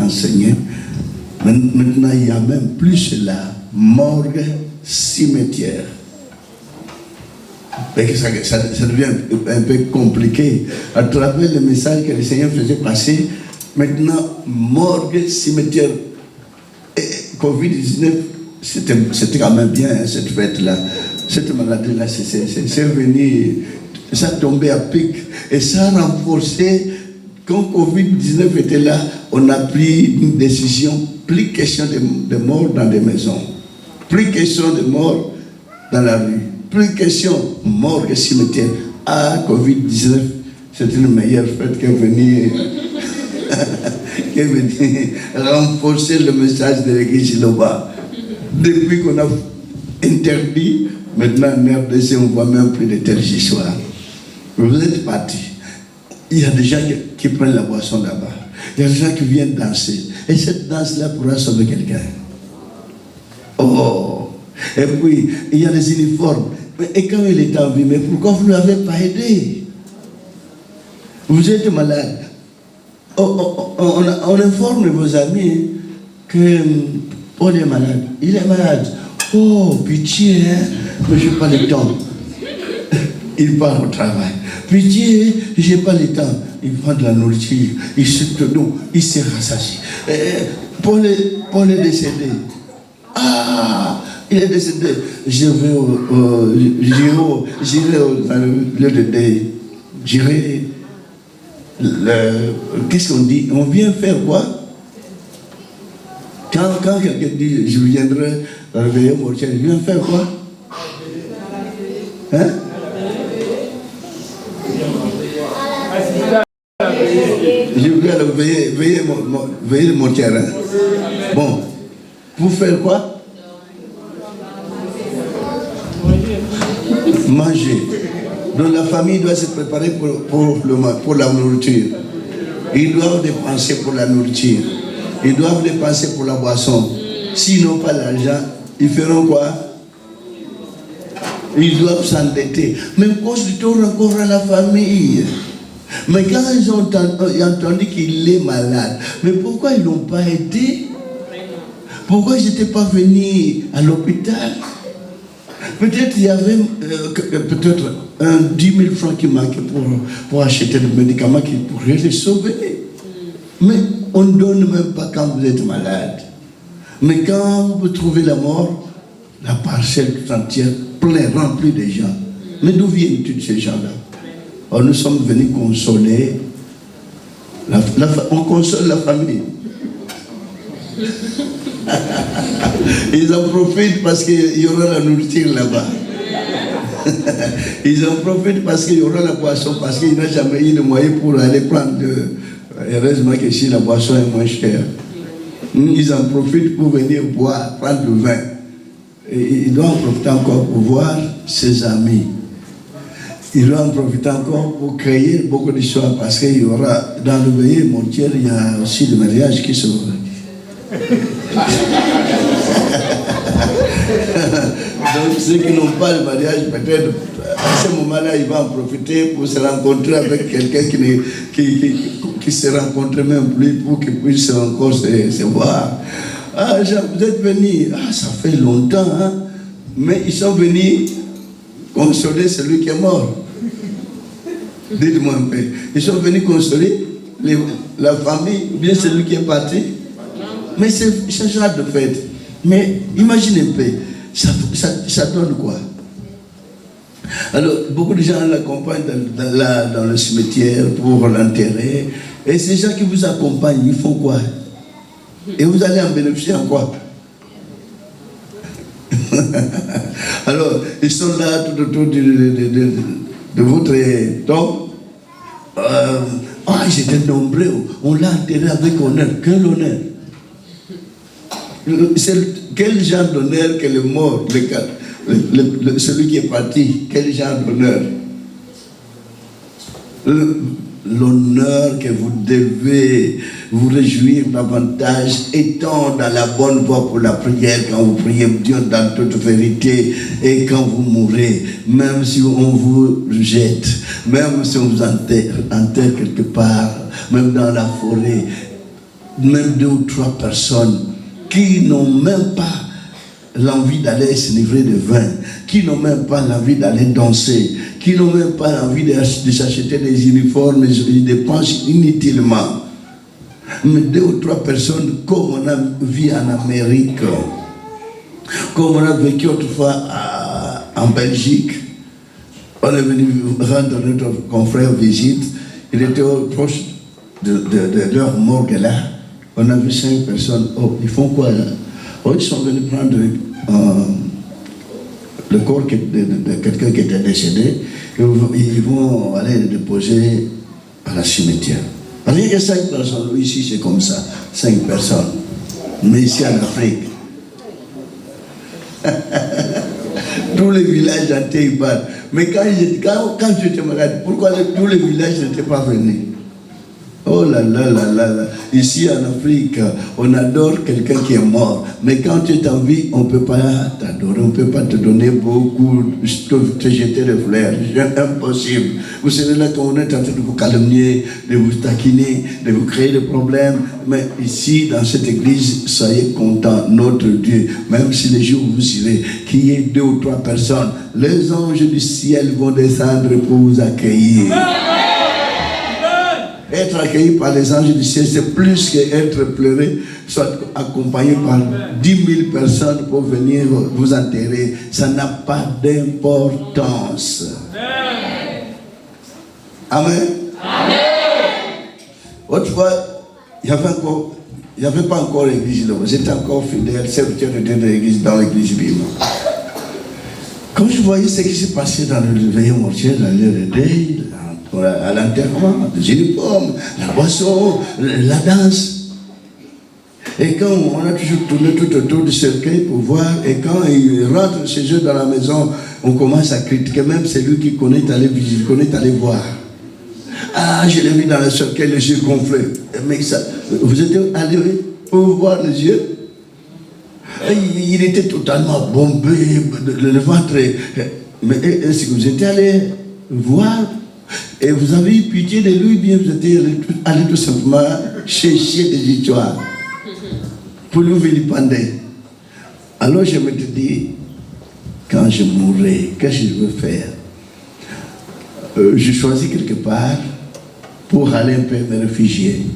maintenant il y a même plus la morgue, cimetière. Et ça devient un peu compliqué. À travers le message que le Seigneur faisait passer, maintenant, morgue, cimetière, et Covid-19, c'était quand même bien, hein, cette fête-là. Cette maladie-là, c'est venu, ça tombait à pic. Et ça a renforcé, quand Covid-19 était là, on a pris une décision, plus question de mort dans des maisons, plus question de mort dans la rue, plus question mort que cimetière. Ah, Covid-19, c'est une meilleure fête qui est venue renforcer le message de l'église Loba. Depuis qu'on a interdit, maintenant en RDC, on ne voit même plus de telles histoires. Vous êtes partis. Il y a des gens qui prennent la boisson là-bas. Il y a des gens qui viennent danser. Et cette danse-là pourra sauver quelqu'un. Oh! Et puis, il y a des uniformes. Et quand il est en vie, mais pourquoi vous ne l'avez pas aidé? Vous êtes malade. On informe vos amis que Paul est malade. Il est malade. Oh, pitié, hein? Mais je n'ai pas le temps. il part au travail. Pitié, j'ai pas le temps. Il prend de la nourriture, il se rassasie. Paul est décédé. Ah, il est décédé. J'irai dans le lieu de deuil. J'irai. Qu'est-ce qu'on dit? On vient faire quoi? Quand quelqu'un dit je viendrai réveiller mon chien, je viens faire quoi? Hein? Je viens veiller mon terrain. Bon, pour faire quoi? Manger. Donc la famille doit se préparer pour la nourriture. Ils doivent dépenser pour la nourriture. Ils doivent dépenser pour la boisson. S'ils n'ont pas l'argent, ils feront quoi? Ils doivent s'endetter. Mais cause du tour encore à la famille. Mais quand ils ont entendu qu'il est malade, mais pourquoi ils n'ont pas aidé? Pourquoi ils n'étaient pas venus à l'hôpital? Peut-être il y avait peut-être 10 000 francs qui manquaient pour acheter des médicaments qui pourraient les sauver. Mais on ne donne même pas quand vous êtes malade. Mais quand vous trouvez la mort, la parcelle tout entière pleine, remplie de gens. Mais d'où viennent tous ces gens-là? Alors nous sommes venus consoler. On console la famille. Ils en profitent parce qu'il y aura la nourriture là-bas. Ils en profitent parce qu'il y aura la boisson, parce qu'il n'a jamais eu de moyens pour aller prendre heureusement que si la boisson est moins chère. Ils en profitent pour venir boire, prendre le vin. Et ils doivent en profiter encore pour voir ses amis. Ils doivent en profiter encore pour créer beaucoup d'histoires parce qu'il y aura, dans le veillé montier, il y a aussi le mariage qui se... Donc ceux qui n'ont pas le mariage, peut-être à ce moment-là, ils vont en profiter pour se rencontrer avec quelqu'un qui se rencontre même plus pour qu'ils puissent encore se voir. Ah, vous êtes venus, ça fait longtemps, hein? Mais ils sont venus consoler celui qui est mort. Dites-moi un peu. Ils sont venus consoler la famille, ou bien celui qui est parti. Mais c'est ce genre de fête. Mais imaginez un peu, ça donne quoi? Alors, beaucoup de gens l'accompagnent dans le cimetière pour l'enterrer. Et ces gens qui vous accompagnent, ils font quoi? Et vous allez en bénéficier en quoi? Alors, ils sont là tout autour de votre tombe. Ils étaient nombreux. On l'a enterré avec honneur. Quel honneur? Quel genre d'honneur que le mort, celui qui est parti, quel genre d'honneur? L'honneur que vous devez vous réjouir davantage, étant dans la bonne voie pour la prière, quand vous priez Dieu dans toute vérité, et quand vous mourrez, même si on vous jette, même si on vous enterre quelque part, même dans la forêt, même 2 ou 3 personnes qui n'ont même pas l'envie d'aller s'enivrer de vin, qui n'ont même pas l'envie d'aller danser, qui n'ont même pas l'envie de s'acheter des uniformes et des dépenses inutilement. Mais 2 ou 3 personnes, comme on a vu en Amérique, comme on a vécu autrefois en Belgique, on est venu rendre notre confrère visite, il était proche de leur morgue là. On a vu 5 personnes. Oh, ils font quoi là? Oh, ils sont venus prendre le corps de quelqu'un qui était décédé. Ils vont aller le déposer à la cimetière. Rien que 5 personnes. Ici, c'est comme ça. 5 personnes. Mais ici en Afrique. Tous les villages entiers ils partent. Mais quand j'étais malade, pourquoi tous les villages n'étaient pas venus? Oh là là là là là. Ici en Afrique, on adore quelqu'un qui est mort. Mais quand tu es en vie, on ne peut pas t'adorer, on ne peut pas te donner beaucoup, te jeter des fleurs. C'est impossible. Vous serez là quand on est en train de vous calomnier, de vous taquiner, de vous créer des problèmes. Mais ici, dans cette église, soyez contents, notre Dieu. Même si les jours où vous irez, qu'il y ait 2 ou 3 personnes, les anges du ciel vont descendre pour vous accueillir. Être accueilli par les anges du ciel, c'est plus qu'être pleuré, soit accompagné par 10 000 personnes pour venir vous enterrer. Ça n'a pas d'importance. Amen. Amen. Autrefois, il n'y avait pas encore l'église là. J'étais encore fidèle, serviteur de Dieu de l'église, dans l'église bible. Quand je voyais ce qui s'est passé dans le veillée mortuaire, dans l'heure de deuil, à l'enterrement, les uniformes, la boisson, la danse. Et quand on a toujours tourné tout autour du cercueil pour voir, et quand ils rentrent chez eux dans la maison, on commence à critiquer, même celui qui connaît aller visiter, connaît aller voir. Ah, je l'ai vu dans le cercueil, les yeux gonflés. Mais ça, vous êtes allé pour voir les yeux? Et il était totalement bombé, le ventre. Mais est-ce que vous êtes allé voir? Et vous avez eu pitié de lui, bien vous êtes allé tout simplement chercher des histoires pour nous vilipender. Alors je me dis, quand je mourrai, qu'est-ce que je veux faire? Je choisis quelque part pour aller un peu me réfugier.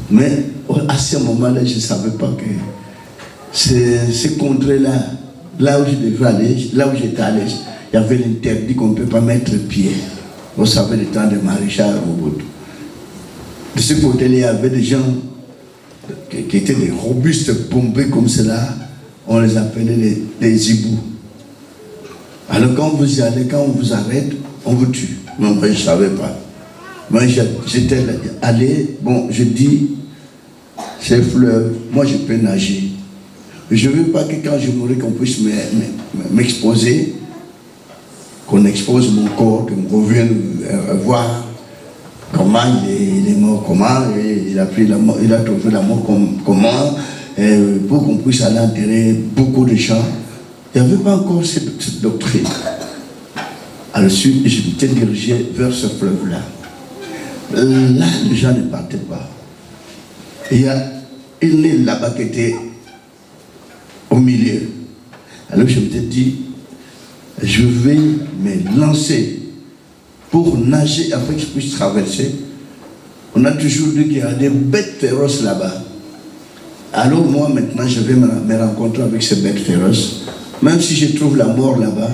Mais à ce moment-là, je ne savais pas que ces contrées-là, là où je devais aller, là où j'étais allé, il y avait l'interdit qu'on ne peut pas mettre pied. Vous savez, le temps de maréchal Mobutu. De ce côté-là, il y avait des gens qui étaient des robustes bombés comme cela. On les appelait les hiboux. Alors quand vous y allez, quand on vous arrête, on vous tue. Mais moi, je ne savais pas. Moi, j'étais allé, bon, je dis, c'est fleuve, moi je peux nager. Je ne veux pas que quand je mourrai, qu'on puisse m'exposer, qu'on expose mon corps, qu'on revienne voir comment il est mort, comment il a pris la mort, il a trouvé la mort, comment, pour qu'on puisse aller enterrer beaucoup de gens. Il n'y avait pas encore cette doctrine. Alors je m'étais dirigé vers ce fleuve-là. Là, les gens ne partaient pas. Il y a une île là-bas qui était au milieu. Alors je m'étais dit, je vais me lancer pour nager afin que je puisse traverser. On a toujours dit qu'il y a des bêtes féroces là-bas. Alors moi maintenant je vais me rencontrer avec ces bêtes féroces. Même si je trouve la mort là-bas,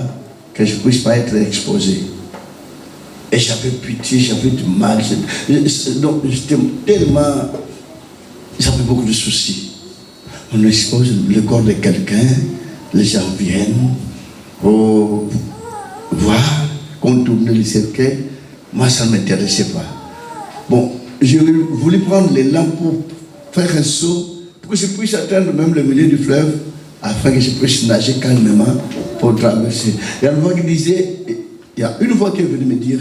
que je ne puisse pas être exposé. Et j'avais pitié, j'avais du mal. Donc j'étais tellement... J'avais beaucoup de soucis. On expose le corps de quelqu'un, les gens viennent pour voir, contourner le cercueil. Moi, ça ne m'intéressait pas. Bon, je voulais prendre les lampes pour faire un saut, pour que je puisse atteindre même le milieu du fleuve, afin que je puisse nager calmement pour traverser. Il y a une voix qui disait, il y a une voix qui est venue me dire,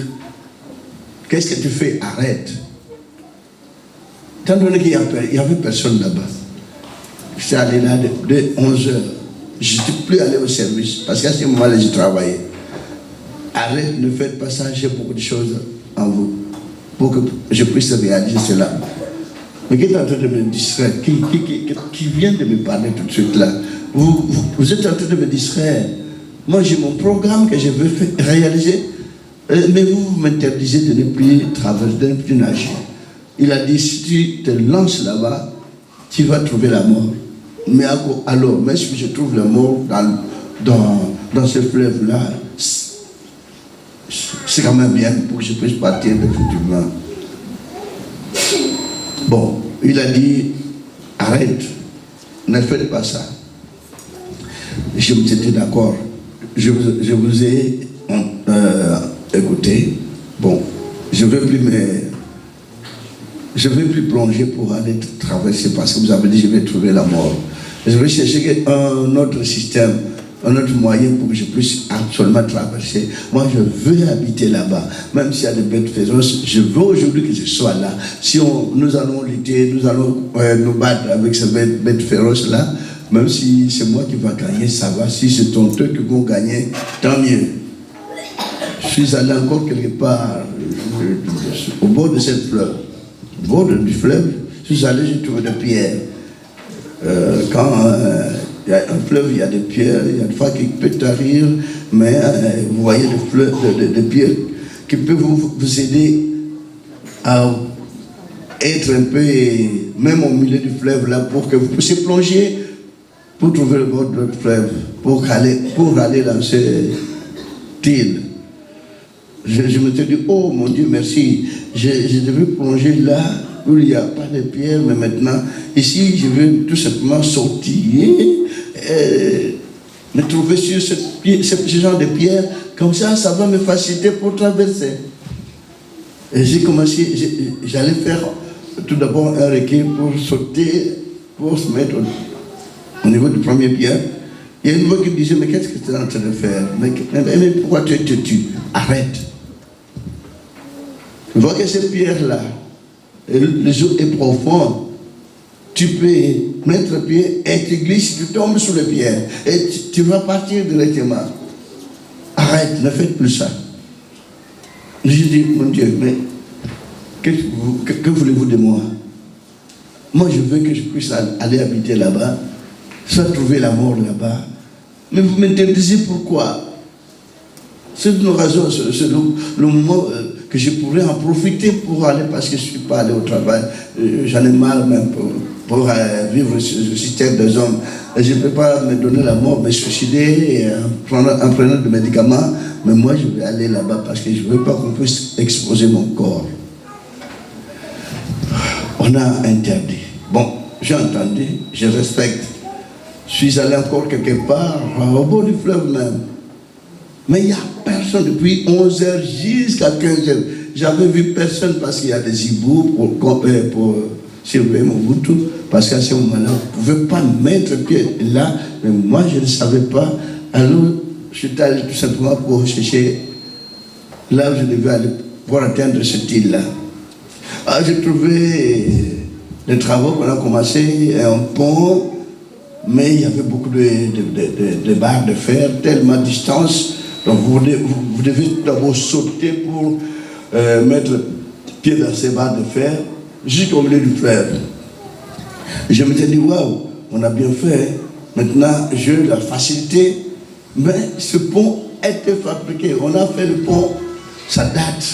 qu'est-ce que tu fais? Arrête. Tant donné qu'il n'y avait personne là-bas. J'étais allé là de 11h. Je n'étais plus allé au service, parce qu'à ce moment-là, j'ai travaillé. Arrête, ne faites pas ça, j'ai beaucoup de choses en vous, pour que je puisse réaliser cela. Mais qui est en train de me distraire? Qui vient de me parler tout de suite là? Vous êtes en train de me distraire. Moi, j'ai mon programme que je veux réaliser, mais vous m'interdisez de ne plus traverser, de ne plus nager. Il a dit, si tu te lances là-bas, tu vas trouver la mort. Mais alors, même si je trouve la mort dans ce fleuve-là, c'est quand même bien pour que je puisse partir effectivement. Bon, il a dit, arrête, ne faites pas ça. Je me suis dit, d'accord, je vous ai écouté. Bon, je ne vais plus plonger pour aller traverser parce que vous avez dit je vais trouver la mort. Je vais chercher un autre système un autre moyen pour que je puisse absolument traverser. Moi, je veux habiter là-bas. Même s'il y a des bêtes féroces, je veux aujourd'hui que je sois là. Si nous allons lutter, nous allons nous battre avec ces bêtes féroces-là, même si c'est moi qui vais gagner, ça va. Si c'est ton truc qui vont gagner, tant mieux. Je suis allé encore quelque part au bord de cette fleuve. Au bord du fleuve, je suis allé, j'ai trouvé des pierres. Quand il y a un fleuve, il y a des pierres, il y a des fois qui peuvent t'arriver, mais vous voyez des pierres qui peuvent vous aider à être un peu, même au milieu du fleuve, là, pour que vous puissiez plonger, pour trouver le bord de l'autre fleuve, pour aller dans cette île. Je me suis dit, oh mon Dieu, merci, je devais plonger là, où il n'y a pas de pierre, mais maintenant, ici, je vais tout simplement sortir, me trouver sur ce genre de pierre, comme ça va me faciliter pour traverser. Et j'ai commencé, j'allais faire tout d'abord un requin pour sauter, pour se mettre au niveau du premier pierre. Il y a une voix qui me disait, mais qu'est-ce que tu es en train de faire? Mais pourquoi tu te tues? Arrête. Tu vois que ces pierres-là, les eaux est profond, tu peux mettre le pied et tu glisses, tu tombes sur les pierres et tu vas partir directement. Arrête, ne faites plus ça. J'ai dit, mon Dieu, mais que voulez-vous de moi? Moi, je veux que je puisse aller habiter là-bas, soit trouver la mort là-bas. Mais vous m'interdisez pourquoi? C'est une raison, c'est le moment que je pourrais en profiter pour aller, parce que je ne suis pas allé au travail. J'en ai mal même pour vivre ce système des hommes. Et je ne peux pas me donner la mort, me suicider en prenant des médicaments. Mais moi, je vais aller là-bas parce que je ne veux pas qu'on puisse exposer mon corps. On a interdit. Bon, j'ai entendu, je respecte. Je suis allé encore quelque part, au bord du fleuve même. Mais il n'y a personne depuis 11h jusqu'à 15h. J'avais vu personne parce qu'il y a des hiboux pour surveiller mon boutou. Parce qu'à ce moment-là, on ne pouvait pas mettre pied là. Mais moi, je ne savais pas. Alors, je suis allé tout simplement pour chercher là où je devais aller pour atteindre cette île-là. Alors, j'ai trouvé des travaux qu'on a commencé, un pont, mais il y avait beaucoup de barres de fer, tellement de distance. Donc vous devez d'abord sauter pour mettre pied dans ces barres de fer jusqu'au milieu du fleuve. Je me suis dit, waouh, on a bien fait. Maintenant, j'ai eu la facilité. Mais ce pont était fabriqué. On a fait le pont, ça date.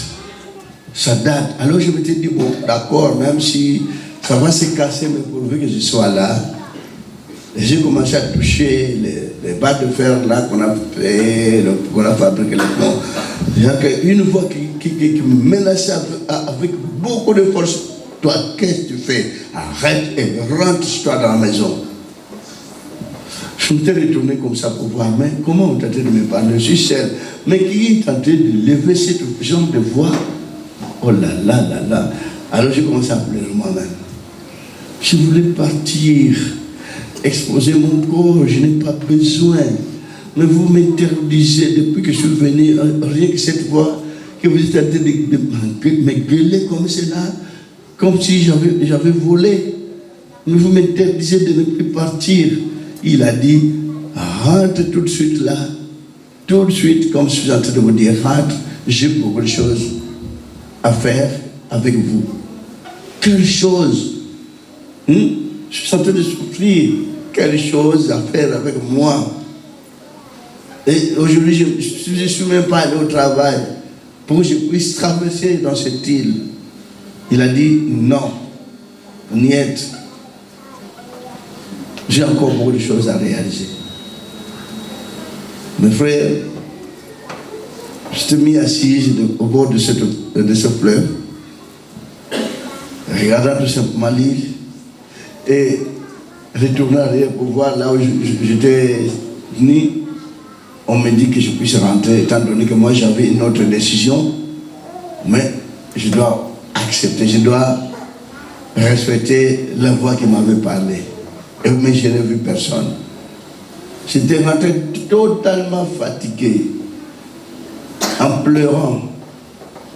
Ça date. Alors je me suis dit, bon, d'accord, même si ça va se casser, mais pourvu que je sois là. Et j'ai commencé à toucher les barres de fer là qu'on a fait, qu'on a fabriqué le pont. Une voix qui me menaçait avec beaucoup de force. Toi, qu'est-ce que tu fais? Arrête et rentre-toi dans la maison. Je me suis retourné comme ça pour voir, mais comment on est en train de me parler? Je suis seul. Mais qui est en train de lever cette genre de voix? Oh là là là là. Alors j'ai commencé à pleurer moi-même. Je voulais partir, exposer mon corps, je n'ai pas besoin. Mais vous m'interdisez depuis que je suis venu, rien que cette voix, que vous êtes en train de me gueuler comme cela, comme si j'avais volé. Mais vous m'interdisez de ne plus partir. Il a dit, rentre tout de suite là, tout de suite, comme je suis en train de vous dire, rentre, j'ai beaucoup de choses à faire avec vous. Quelle chose? Je suis en train de souffrir. Quelle chose à faire avec moi? Et aujourd'hui, je ne suis même pas allé au travail pour que je puisse traverser dans cette île. Il a dit non, niet. J'ai encore beaucoup de choses à réaliser. Mes frères, je t'ai mis assise au bord de ce fleuve, regardant tout simplement l'île et retournant arrière pour voir là où j'étais venu. On me dit que je puisse rentrer, étant donné que moi j'avais une autre décision, mais je dois accepter, je dois respecter la voix qui m'avait parlé. Mais je n'ai vu personne. J'étais rentré totalement fatigué, en pleurant.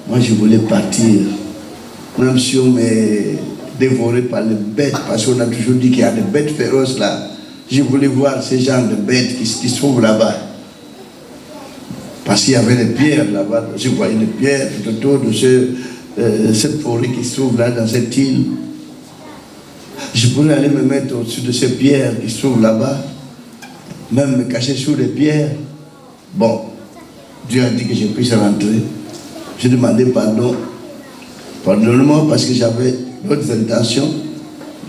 Moi, je voulais partir, même si on m'est dévoré par les bêtes, parce qu'on a toujours dit qu'il y a des bêtes féroces là. Je voulais voir ces genres de bêtes qui se trouvent là-bas. Parce qu'il y avait des pierres là-bas. Je voyais des pierres tout autour de cette forêt qui se trouve là, dans cette île. Je pourrais aller me mettre au-dessus de ces pierres qui se trouvent là-bas, même me cacher sous les pierres. Bon, Dieu a dit que je puisse rentrer. J'ai demandé pardon. Pardonnez-moi parce que j'avais d'autres intentions,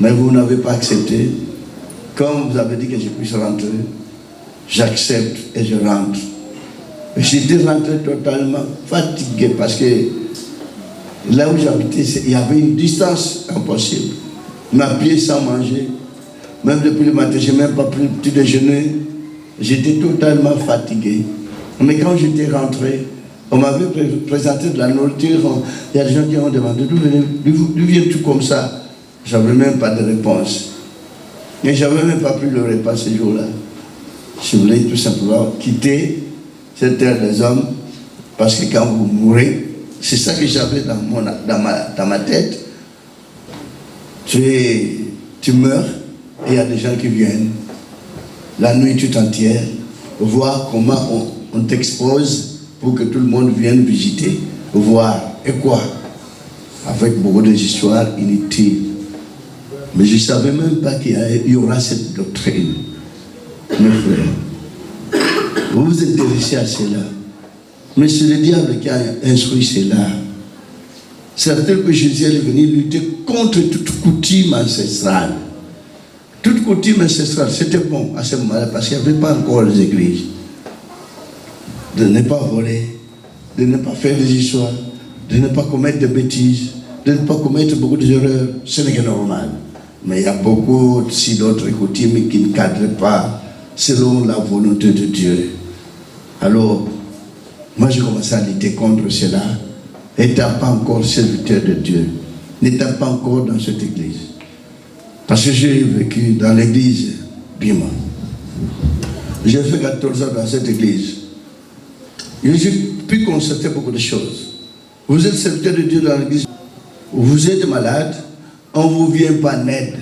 mais vous n'avez pas accepté. Comme vous avez dit que je puisse rentrer, j'accepte et je rentre. J'étais rentré totalement fatigué parce que là où j'habitais, il y avait une distance impossible. Ma pied sans manger. Même depuis le matin, je n'ai même pas pris le petit déjeuner. J'étais totalement fatigué. Mais quand j'étais rentré, on m'avait présenté de la nourriture. Il y a des gens qui ont demandé d'où viens-tu comme ça? Je n'avais même pas de réponse. Et je n'avais même pas pris le repas ce jour-là. Je voulais tout simplement quitter cette terre des hommes, parce que quand vous mourrez, c'est ça que j'avais dans ma tête. Tu meurs, et il y a des gens qui viennent, la nuit tout entière, voir comment on t'expose pour que tout le monde vienne visiter, voir, et quoi? Avec beaucoup d'histoires inutiles. Mais je ne savais même pas qu'il y aura cette doctrine. Mes frères, vous vous intéressez à cela. Mais c'est le diable qui a instruit cela. C'est tel que Jésus est venu lutter contre toute coutume ancestrale. Toute coutume ancestrale, c'était bon à ce moment-là parce qu'il n'y avait pas encore les églises. De ne pas voler, de ne pas faire des histoires, de ne pas commettre de bêtises, de ne pas commettre beaucoup d'erreurs, ce n'est que normal. Mais il y a beaucoup aussi d'autres coutumes qui ne cadrent pas selon la volonté de Dieu. Alors, moi j'ai commencé à lutter contre cela, n'étant pas encore serviteur de Dieu, n'étant pas encore dans cette église. Parce que j'ai vécu dans l'église Bima. J'ai fait 14 ans dans cette église. Et j'ai pu constater beaucoup de choses. Vous êtes serviteur de Dieu dans l'église, vous êtes malade, on ne vous vient pas en aide.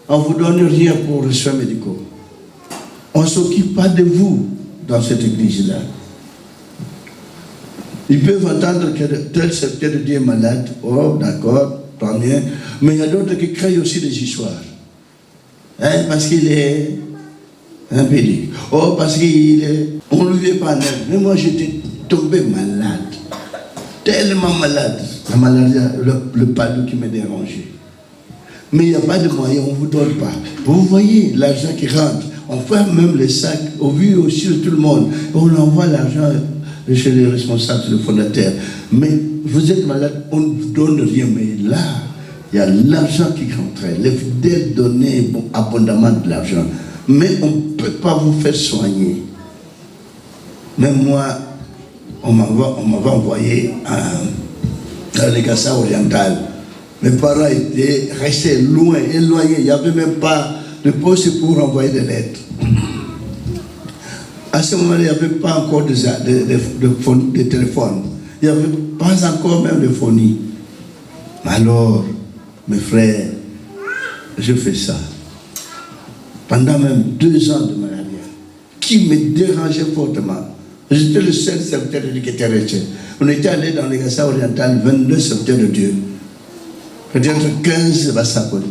On ne vous donne rien pour les soins médicaux. On ne s'occupe pas de vous dans cette église-là. Ils peuvent entendre que tel serviteur de Dieu est malade. Oh, d'accord, tant bien. Mais il y a d'autres qui créent aussi des histoires. Hein, parce qu'il est impédique. Oh, parce qu'il est... On ne lui vient pas en aide. Mais moi, j'étais tombé malade. Tellement malade. La maladie, le palu qui m'a dérangé. Mais il n'y a pas de moyens, on ne vous donne pas. Vous voyez l'argent qui rentre. On ferme même les sacs, au vu aussi de tout le monde. On envoie l'argent chez les responsables, le fondateur. Mais vous êtes malade, on ne vous donne rien. Mais là, il y a l'argent qui rentrait. Les fidèles donnaient abondamment de l'argent. Mais on ne peut pas vous faire soigner. Même moi, on m'avait envoyé à l'Egassa oriental. Mes parents étaient restés loin, éloignés. Il n'y avait même pas de poste pour envoyer des lettres. À ce moment-là, il n'y avait pas encore de téléphone. Il n'y avait pas encore même de phonie. Alors, mes frères, je fais ça. Pendant même 2 ans de maladie, qui me dérangeait fortement. J'étais le seul serviteur de Dieu qui était resté. On était allé dans l'Egassa oriental, 22 serviteurs de Dieu. Peut-être 15 Bassakoli.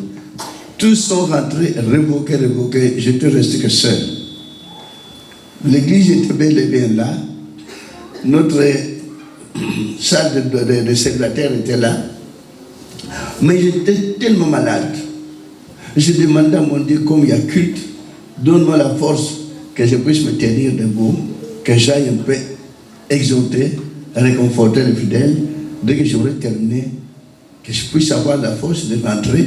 Tous sont rentrés, révoqués. J'étais resté que seul. L'église était bel et bien là. Notre salle de célibataire était là. Mais j'étais tellement malade. Je demandais à mon Dieu, comme il y a culte, donne-moi la force que je puisse me tenir debout, que j'aille un peu exhorter, réconforter les fidèles. Dès que j'aurais terminé, que je puisse avoir la force de rentrer,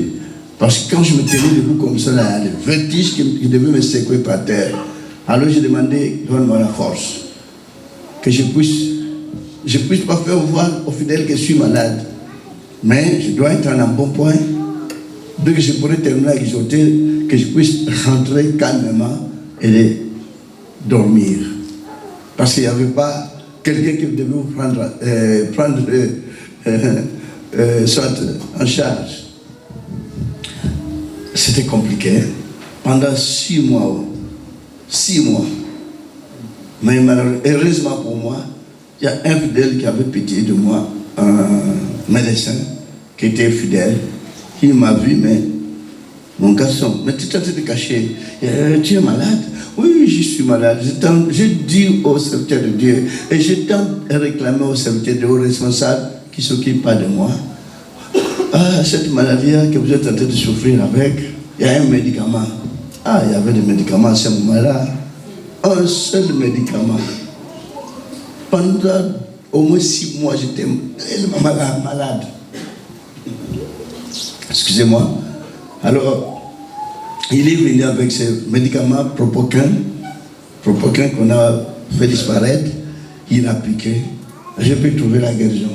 parce que quand je me tenais debout comme ça, là, le vertige qui devait me secouer par terre. Alors j'ai demandé, donne-moi la force, que je puisse pas faire voir aux fidèles que je suis malade, mais je dois être en un bon point, dès que je pourrais terminer à exhorter, que je puisse rentrer calmement et dormir. Parce qu'il n'y avait pas quelqu'un qui devait vous prendre soit en charge. C'était compliqué. Pendant 6 mois. 6 mois. Mais heureusement pour moi, il y a un fidèle qui avait pitié de moi, un médecin qui était fidèle. Il m'a vu, mais mon garçon, mais tu t'es de cacher. Tu es malade? Oui, je suis malade. Je dis au serviteur de Dieu et je tente de réclamer au serviteur de Dieu, au responsable qui ne s'occupe pas de moi. Ah, cette maladie que vous êtes en train de souffrir avec, il y a un médicament. Ah, il y avait des médicaments à ce moment-là. Un seul médicament. Pendant au moins 6 mois, j'étais tellement malade. Excusez-moi. Alors, il est venu avec ce médicament Propoquin qu'on a fait disparaître. Il a piqué. J'ai pu trouver la guérison.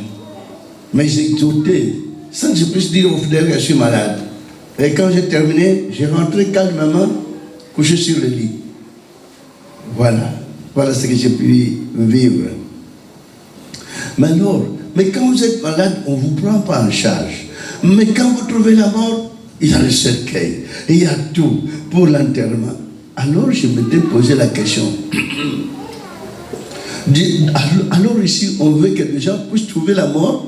Mais j'ai douté, sans que je puisse dire au fidèle que je suis malade. Et quand j'ai terminé, j'ai rentré calmement, couché sur le lit. Voilà ce que j'ai pu vivre. Mais alors, quand vous êtes malade, on ne vous prend pas en charge. Mais quand vous trouvez la mort, il y a le cercueil, il y a tout pour l'enterrement. Alors je m'étais posé la question. Alors ici, on veut que les gens puissent trouver la mort.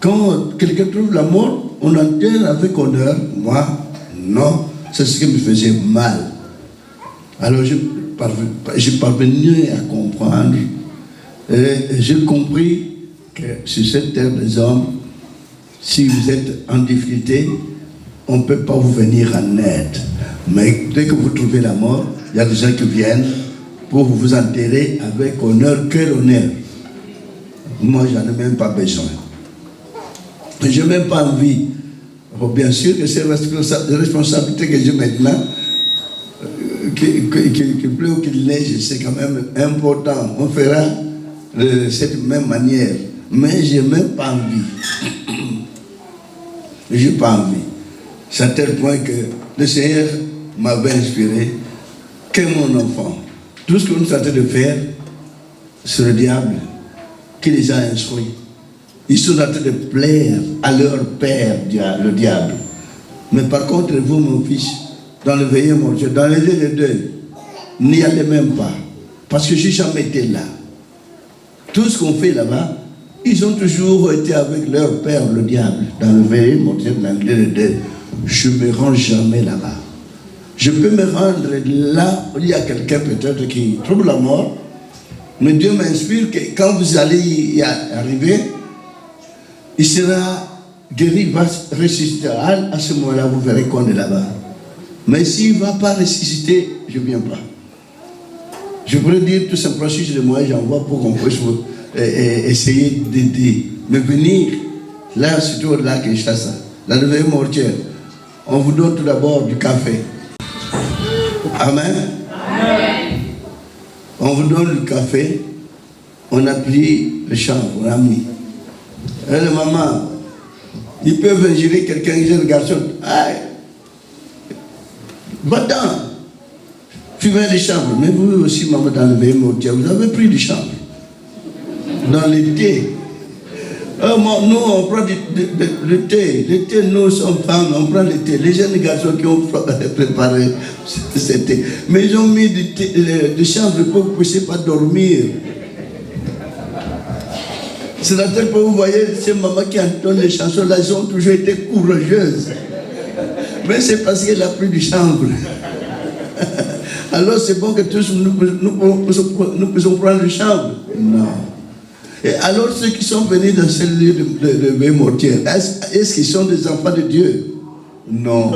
Quand quelqu'un trouve la mort, on enterre avec honneur. Moi, non, c'est ce qui me faisait mal. Alors j'ai parvenu à comprendre. Et j'ai compris que sur cette terre des hommes, si vous êtes en difficulté, on ne peut pas vous venir en aide. Mais dès que vous trouvez la mort, il y a des gens qui viennent pour vous enterrer avec honneur. Quel honneur! Moi, j'en ai même pas besoin. Je n'ai même pas envie. Oh, bien sûr que c'est la responsabilité que j'ai maintenant. Qu'il pleut ou qu'il neige, c'est quand même important. On fera de cette même manière. Mais je n'ai même pas envie. Je n'ai pas envie. C'est à tel point que le Seigneur m'avait inspiré que mon enfant, tout ce que nous sommes en train de faire, c'est le diable qui les a instruits. Ils sont en train de plaire à leur père, le diable. Mais par contre, vous, mon fils, dans le veilleux mortuaire, dans les lieux de deuil, n'y allez même pas. Parce que je n'ai jamais été là. Tout ce qu'on fait là-bas, ils ont toujours été avec leur père, le diable, dans le veilleux mortuaire, dans les lieux de deuil. Je ne me rends jamais là-bas. Je peux me rendre là où il y a quelqu'un peut-être qui trouve la mort, mais Dieu m'inspire que quand vous allez y arriver, il sera guéri, il va ressusciter. À ce moment-là, vous verrez qu'on est là-bas. Mais s'il ne va pas ressusciter, je ne viens pas. Je pourrais dire tout simplement, si j'ai les moyens, j'envoie pour qu'on puisse essayer d'aider. Mais venir, là, surtout là, Kinshasa, la nouvelle mortière, on vous donne tout d'abord du café. Amen. Amen. On vous donne du café, on a pris le chanvre, on a mis. Et le maman, ils peuvent ingérer quelqu'un qui est le garçon. Aïe, va-t'en, fumez les chanvres. Mais vous aussi, maman, dans le veilleux mortier, vous avez pris du chanvre. Dans le thé. Nous, on prend le thé. Le thé, nous sommes femmes, on prend le thé. Les jeunes garçons qui ont préparé ce thé. Mais ils ont mis du chanvre pour que vous ne puissiez pas dormir. C'est la telle que vous voyez ces mamans qui entendent les chansons, là, elles ont toujours été courageuses. Mais c'est parce qu'elle a pris du chanvre. Alors c'est bon que tous nous puissions prendre du chanvre. Non. Et alors ceux qui sont venus dans ce lieu de veille mortière, est-ce qu'ils sont des enfants de Dieu? Non.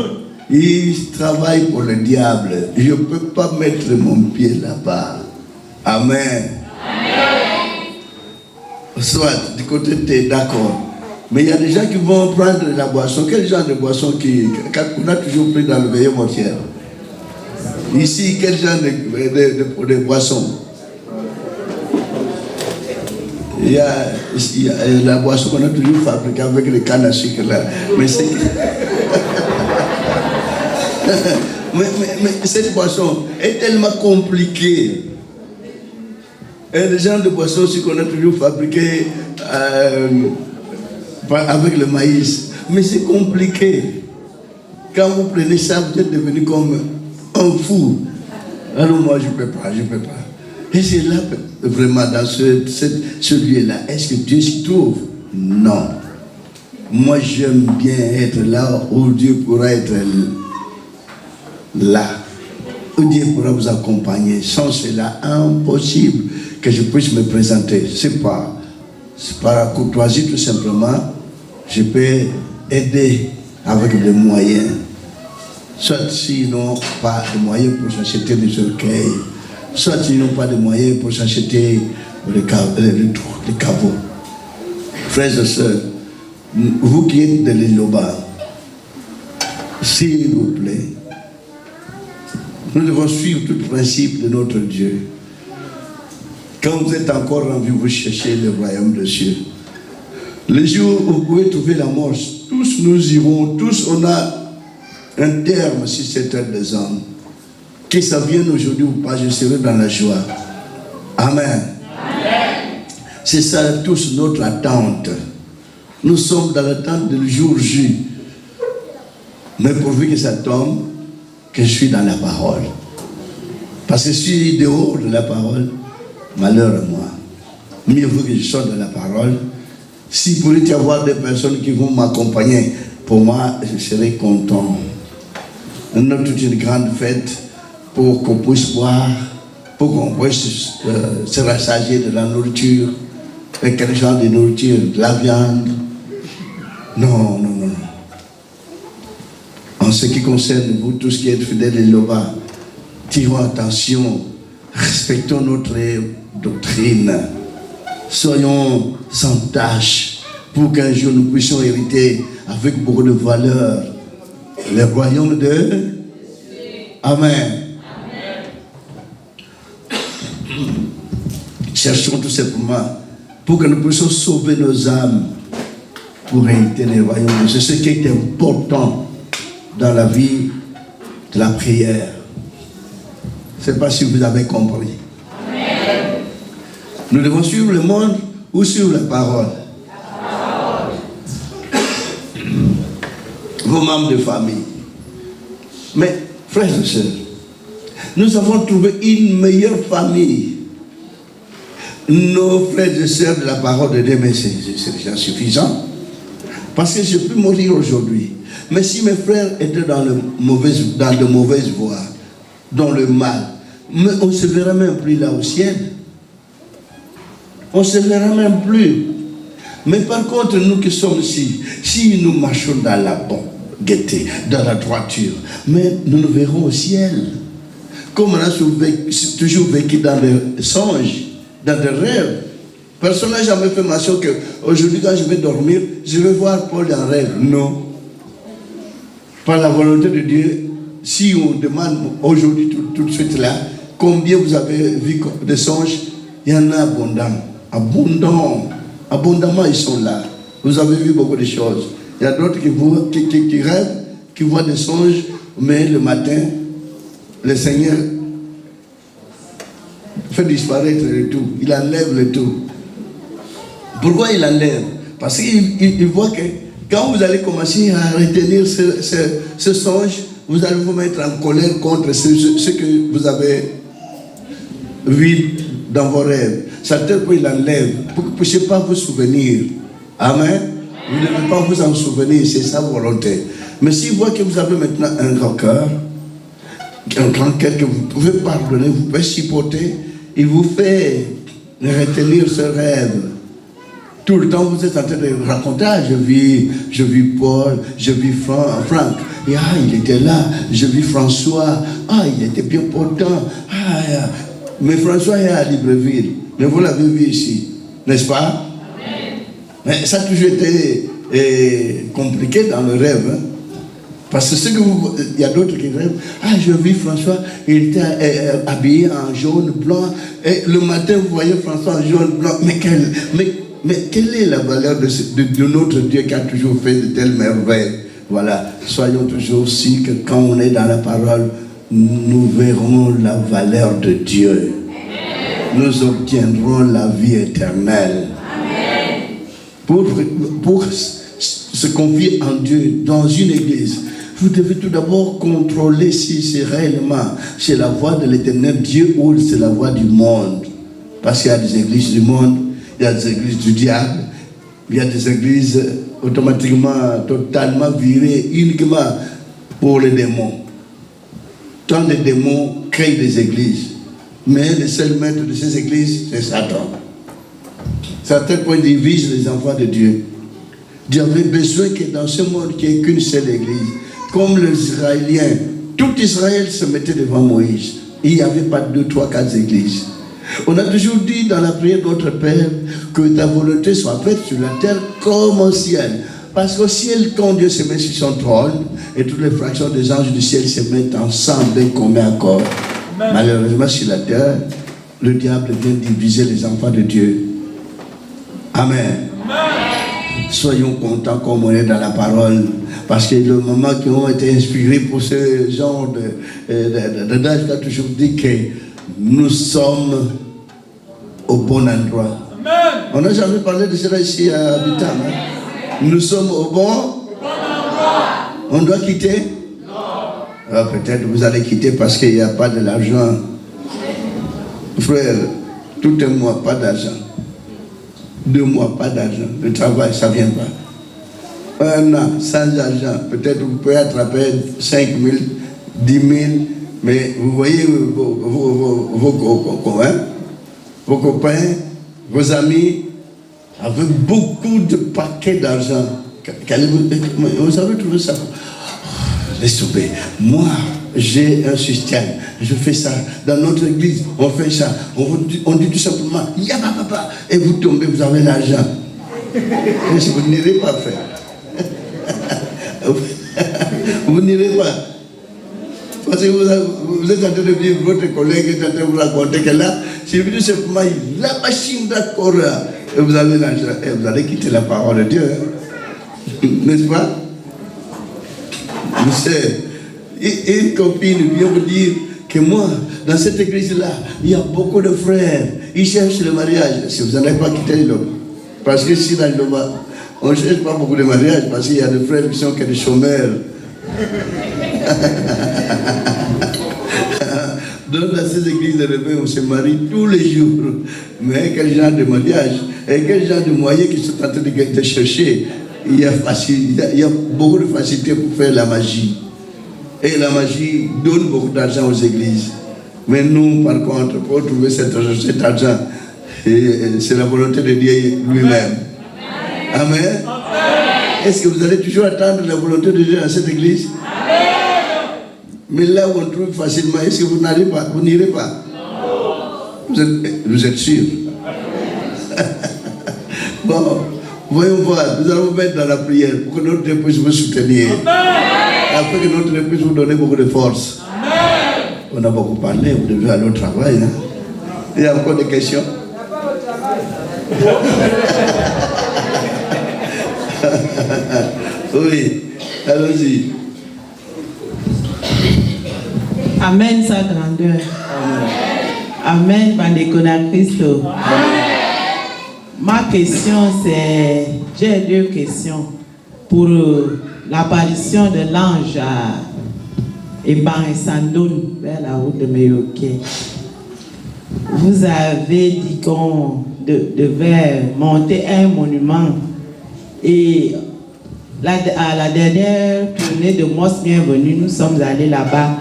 Ils travaillent pour le diable. Je ne peux pas mettre mon pied là-bas. Amen. Soit, du côté tu es d'accord. Mais il y a des gens qui vont prendre la boisson. Quel genre de boisson qu'on a toujours pris dans le veilleux mortière? Ici, quel genre de boisson? Il y a la boisson qu'on a toujours fabriquée avec les cannes à sucre là. Mais c'est Mais cette boisson est tellement compliquée. Et les gens de boisson aussi qu'on a toujours fabriqué avec le maïs. Mais c'est compliqué. Quand vous prenez ça, vous êtes devenu comme un fou. Alors moi, je ne peux pas. Et c'est là, vraiment, dans ce lieu-là, est-ce que Dieu s'y trouve? Non. Moi, j'aime bien être là où Dieu pourra être là. Où Dieu pourra vous accompagner. Sans cela, impossible que je puisse me présenter. C'est par courtoisie, tout simplement. Je peux aider avec des moyens. Soit s'ils n'ont pas de moyens pour s'acheter des orgueils, soit s'ils n'ont pas de moyens pour s'acheter les caveaux. Frères et sœurs, vous qui êtes de l'Iloba, s'il vous plaît, nous devons suivre tout le principe de notre Dieu. Quand vous êtes encore en vie, vous cherchez le royaume de Dieu. Le jour où vous pouvez trouver la mort, tous nous irons, tous on a un terme sur cette terre des hommes. Que ça vienne aujourd'hui ou pas, je serai dans la joie. Amen. Amen. C'est ça tous notre attente. Nous sommes dans l'attente du jour J. Mais pourvu que ça tombe, que je suis dans la parole. Parce que si je suis dehors de la parole, malheur à moi. Mieux vaut que je sorte de la parole. Si pourrait y avoir des personnes qui vont m'accompagner, pour moi, je serai content. On a toute une grande fête pour qu'on puisse boire, pour qu'on puisse se rassasier de la nourriture. Et quel genre de nourriture? De la viande? Non. En ce qui concerne vous, tous qui êtes fidèles et Loba, tirons attention, respectons notre doctrine, soyons sans tâche, pour qu'un jour nous puissions hériter avec beaucoup de valeur le royaume de Amen. Cherchons tout simplement pour que nous puissions sauver nos âmes pour hériter le royaume. C'est ce qui est important dans la vie de la prière. Je ne sais pas si vous avez compris. Amen. Nous devons suivre le monde ou suivre la parole. Vos membres de famille. Mais, frères et sœurs, nous avons trouvé une meilleure famille. Nos frères et sœurs de la parole de Dieu, mais c'est déjà suffisant. Parce que je peux mourir aujourd'hui. Mais si mes frères étaient dans de mauvaises voies, dans le mal, mais on ne se verra même plus là au ciel. On ne se verra même plus. Mais par contre, nous qui sommes ici, si nous marchons dans la bonne gaieté, dans la droiture, mais nous nous verrons au ciel. Comme on a toujours vécu dans des songes, dans des rêves. Personne n'a jamais fait mention qu'aujourd'hui, quand je vais dormir, je vais voir Paul en rêve. Non. Par la volonté de Dieu, si on demande aujourd'hui, tout de suite là, combien vous avez vu de songes, il y en a abondamment ils sont là. Vous avez vu beaucoup de choses. Il y a d'autres qui rêvent, qui voient des songes, mais le matin, le Seigneur fait disparaître le tout. Il enlève le tout. Pourquoi il enlève? Parce qu'il voit que quand vous allez commencer à retenir ce songe, vous allez vous mettre en colère contre ce que vous avez vu dans vos rêves. C'est tel qu'il enlève pour que vous ne puissiez pas vous souvenir. Amen. Vous ne devez pas vous en souvenir, c'est sa volonté. Mais s'il voit que vous avez maintenant un grand cœur, un grand cœur que vous pouvez pardonner, vous pouvez supporter, il vous fait retenir ce rêve. Tout le temps, vous êtes en train de raconter, je vis Paul, je vis Franck. Et il était là, je vis François. Il était bien portant. Mais François est à Libreville. Mais vous l'avez vu ici, n'est-ce pas? Amen. Mais ça a toujours été compliqué dans le rêve. Hein? Parce que il y a d'autres qui rêvent. Je vis François, il était habillé en jaune, blanc. Et le matin, vous voyez François en jaune, blanc. Mais quelle est la valeur de notre Dieu qui a toujours fait de telles merveilles? Voilà, soyons toujours sûrs que quand on est dans la parole, nous verrons la valeur de Dieu. Nous obtiendrons la vie éternelle. Pour se confier en Dieu dans une église, vous devez tout d'abord contrôler si c'est réellement c'est la voix de l'éternel Dieu ou c'est la voix du monde. Parce qu'il y a des églises du monde, il y a des églises du diable, il y a des églises automatiquement, totalement virées uniquement pour les démons. Tant les démons créent des églises, mais le seul maître de ces églises, c'est Satan. Certains points divisent les enfants de Dieu. Dieu avait besoin que dans ce monde, qu'il n'y ait qu'une seule église. Comme les Israéliens, tout Israël se mettait devant Moïse. Il n'y avait pas 2, 3, 4 églises. On a toujours dit dans la prière de notre Père que ta volonté soit faite sur la terre comme au ciel. Parce qu'au ciel, quand Dieu se met sur son trône, et toutes les fractions des anges du ciel se mettent ensemble d'un commun accord. Malheureusement, sur la terre, le diable vient diviser les enfants de Dieu. Amen. Soyons contents comme on est dans la parole. Parce que le moment qui ont été inspirés pour ce genre d'âge, j'ai toujours dit que nous sommes au bon endroit. Amen. On n'a jamais parlé de cela ici à Habitat. Hein? Nous sommes au bon endroit. On doit quitter? Non. Ah, peut-être vous allez quitter parce qu'il n'y a pas de l'argent. Frère, tout un mois, pas d'argent. 2 mois, pas d'argent. Le travail, ça ne vient pas. 1 an, sans argent. Peut-être vous pouvez attraper 5 000, 10 000. Mais vous voyez vos copains, vos amis, avec beaucoup de paquets d'argent. Vous avez trouvé ça? Laisse tomber. Moi, j'ai un système. Je fais ça. Dans notre église, on fait ça. On dit tout simplement, Yaba papa. Et vous tombez, vous avez l'argent. Vous n'irez pas faire. Vous n'irez pas. Parce que vous êtes en train de vivre, votre collègue est en train de vous raconter que là, c'est venu simplement la machine d'accord, et vous avez l'argent, et vous allez quitter la parole de Dieu. Hein? N'est-ce pas? Vous savez, et une copine vient vous dire que moi, dans cette église-là, il y a beaucoup de frères, ils cherchent le mariage. Si vous n'en avez pas quitté l'homme, parce que si dans l'homme, on ne cherche pas beaucoup de mariage, parce qu'il y a des frères qui sont que des chômeurs. Donc dans ces églises de réveil, on se marie tous les jours. Mais quel genre de mariage et quel genre de moyens qu'ils sont en train de chercher? Il y a beaucoup de facilité pour faire la magie. Et la magie donne beaucoup d'argent aux églises. Mais nous, par contre, pour trouver cet argent, c'est la volonté de Dieu lui-même. Amen. Est-ce que vous allez toujours attendre la volonté de Dieu dans cette église? Mais là où on trouve facilement, est-ce que vous n'allez pas? Vous n'irez pas? Vous êtes sûr? Bon, voyons voir. Nous allons vous mettre dans la prière pour que notre Dieu puisse vous soutenir. Afin que notre Dieu puisse vous donner beaucoup de force. On a beaucoup parlé, vous devez aller au travail. Hein? Il y a encore des questions? Oui, allons-y. Amen, sa grandeur. Amen, Pandécona Christo. Ma question, c'est, j'ai 2 questions pour l'apparition de l'ange à Eban et Sandoun vers la route de Meyoké. Vous avez dit qu'on devait monter un monument et à la dernière tournée de Mos Bienvenue, nous sommes allés là-bas.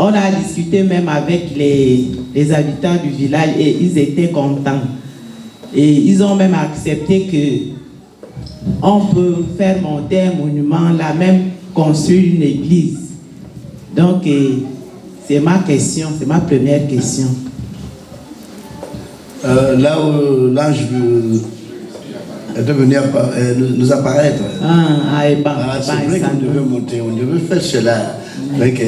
On a discuté même avec les habitants du village et ils étaient contents. Et ils ont même accepté qu'on peut faire monter un monument là, même construire une église. Donc, c'est ma question, c'est ma première question. Là où l'ange est devenu nous apparaître. C'est vrai qu'on devait monter, on devait faire cela. Donc,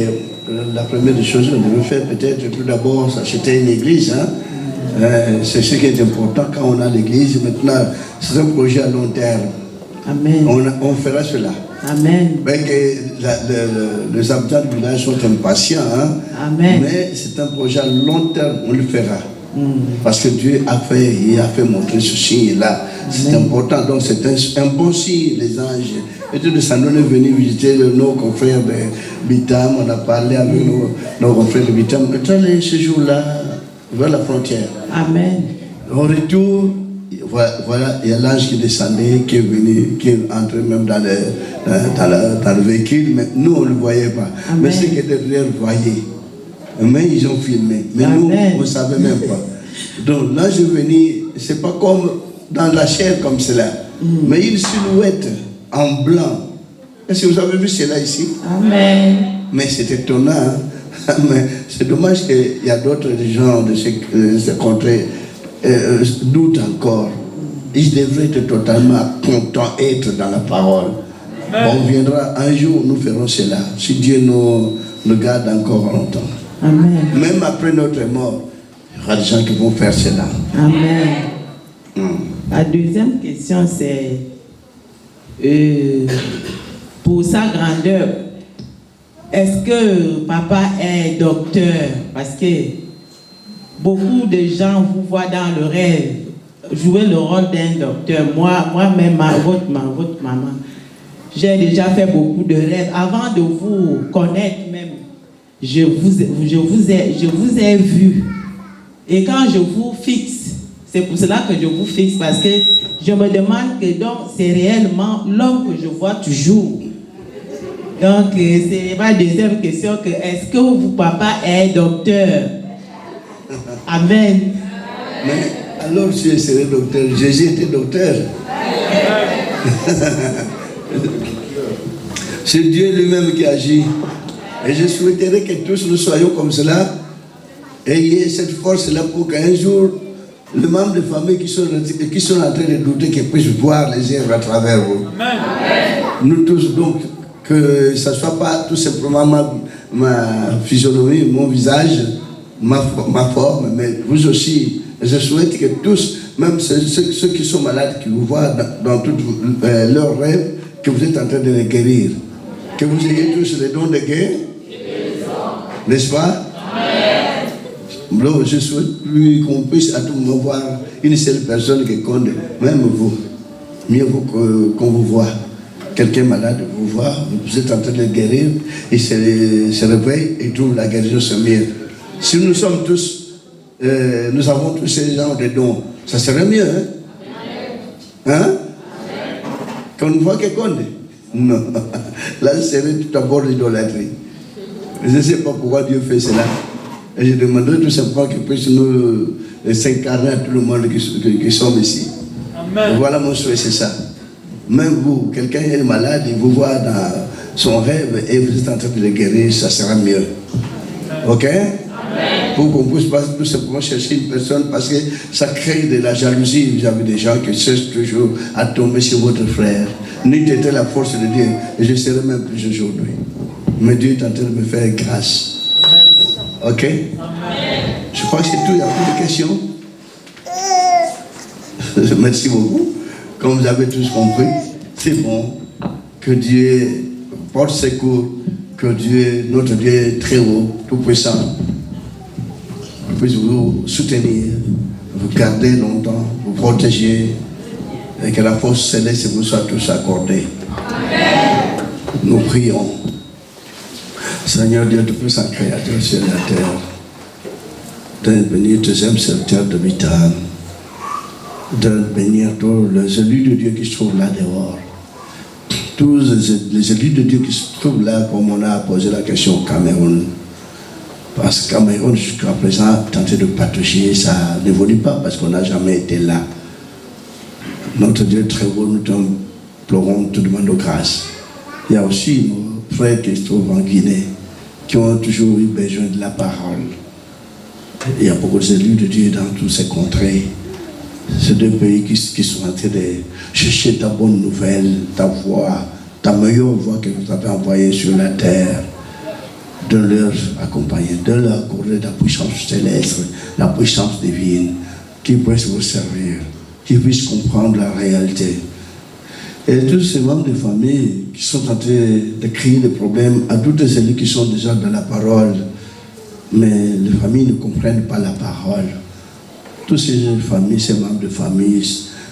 la première des choses, on devait faire peut-être tout d'abord s'acheter une église. Hein? C'est ce qui est important quand on a l'église. Maintenant, c'est un projet à long terme. Amen. On fera cela. Amen. Mais que les habitants du village sont impatients. Hein? Amen. Mais c'est un projet à long terme, on le fera. Parce que Dieu a fait montrer ce signe-là. C'est important. Donc c'est un bon signe, les anges. Et tout de ça, nous sommes venus visiter nos confrères de Bitam. On a parlé avec nos confrères de Bitam. On est allé ce jour-là vers la frontière. Amen. Au retour, voilà, il y a l'ange qui descendait, qui est venu, qui est entré même dans le véhicule. Mais nous, on ne le voyait pas. Amen. Mais ceux qui étaient derrière voyaient. Mais ils ont filmé. Mais Amen. Nous, on ne savait même pas. Donc là, je venais, c'est pas comme dans la chair comme cela, mais une silhouette en blanc. Est-ce que vous avez vu cela ici? Amen. Mais c'est étonnant. Hein? Mais c'est dommage qu'il y a d'autres gens de ces contrées doutent encore. Ils devraient être totalement contents d'être dans la parole. On viendra un jour, nous ferons cela. Si Dieu nous garde encore longtemps. Amen. Même après notre mort, il y aura des gens qui vont faire cela. Amen. La deuxième question, c'est pour sa grandeur, est-ce que papa est docteur? Parce que beaucoup de gens vous voient dans le rêve jouer le rôle d'un docteur. Moi-même, votre maman, j'ai déjà fait beaucoup de rêves. Avant de vous connaître même, je vous ai vu. Et quand je vous fixe, c'est pour cela que je vous fixe, parce que je me demande que donc c'est réellement l'homme que je vois toujours. Donc c'est ma deuxième question, que est-ce que vous, papa, est docteur? Amen. Mais alors je serai docteur. Jésus était docteur. C'est Dieu lui-même qui agit. Et je souhaiterais que tous nous soyons comme cela. Ayez cette force-là pour qu'un jour, les membres de famille qui sont en train de douter, qu'ils puissent voir les œuvres à travers vous. Amen. Nous tous, donc, que ce ne soit pas tout simplement ma physionomie, mon visage, ma forme, mais vous aussi. Je souhaite que tous, même ceux qui sont malades, qui vous voient dans tous leurs rêves, que vous êtes en train de les guérir. Que vous ayez tous les dons de guerre. N'est-ce pas? Donc, je souhaite qu'on puisse à tout moment voir une seule personne qui compte, même vous. Mieux vaut qu'on vous voit. Quelqu'un malade vous voit, vous êtes en train de le guérir, il se réveille et trouve la guérison se mieux. Si nous sommes tous, nous avons tous ces genres de dons, ça serait mieux, hein? Hein? Qu'on voit quelqu'un? Non. Là, ce serait tout d'abord l'idolâtrie. Je ne sais pas pourquoi Dieu fait cela. Et je demanderai tout simplement qu'il puisse nous s'incarner à tout le monde qui sommes ici. Amen. Voilà mon souhait, c'est ça. Même vous, quelqu'un est malade, il vous voit dans son rêve et vous êtes en train de le guérir, ça sera mieux. Ok? Amen. Pour qu'on puisse pas tout simplement chercher une personne, parce que ça crée de la jalousie. Vous avez des gens qui cherchent toujours à tomber sur votre frère. N'eût été la force de Dieu, et je serai même plus aujourd'hui. Mais Dieu est en train de me faire grâce. Ok? Amen. Je crois que c'est tout, il n'y a plus de questions. Merci beaucoup. Comme vous avez tous compris, c'est bon. Que Dieu porte secours, que Dieu, notre Dieu est très haut, tout puissant, puisse vous soutenir, vous garder longtemps, vous protéger, et que la force céleste vous soit tous accordée. Amen. Nous prions. Seigneur Dieu Tout-Puissant, Créateur sur la terre, de bénir tes âmes serviteurs de Bitam, de bénir tous les élus de Dieu qui se trouvent là dehors, tous les élus de Dieu qui se trouvent là, comme on a posé la question au Cameroun. Parce que Cameroun, jusqu'à présent, tenter de patauger, ça n'évolue pas parce qu'on n'a jamais été là. Notre Dieu très beau, nous t'implorons, te demandons grâce. Il y a aussi nos frères qui se trouvent en Guinée, qui ont toujours eu besoin de la parole. Il y a beaucoup d'élus de Dieu dans tous ces contrées. Ces deux pays qui sont en train de chercher ta bonne nouvelle, ta voix, ta meilleure voix que vous avez envoyée sur la terre, de leur accompagner, de leur accorder la puissance céleste, la puissance divine, qu'ils puissent vous servir, qu'ils puissent comprendre la réalité. Et tous ces membres de famille qui sont en train de créer des problèmes à toutes celles qui sont déjà dans la parole, mais les familles ne comprennent pas la parole. Toutes ces familles, ces membres de famille,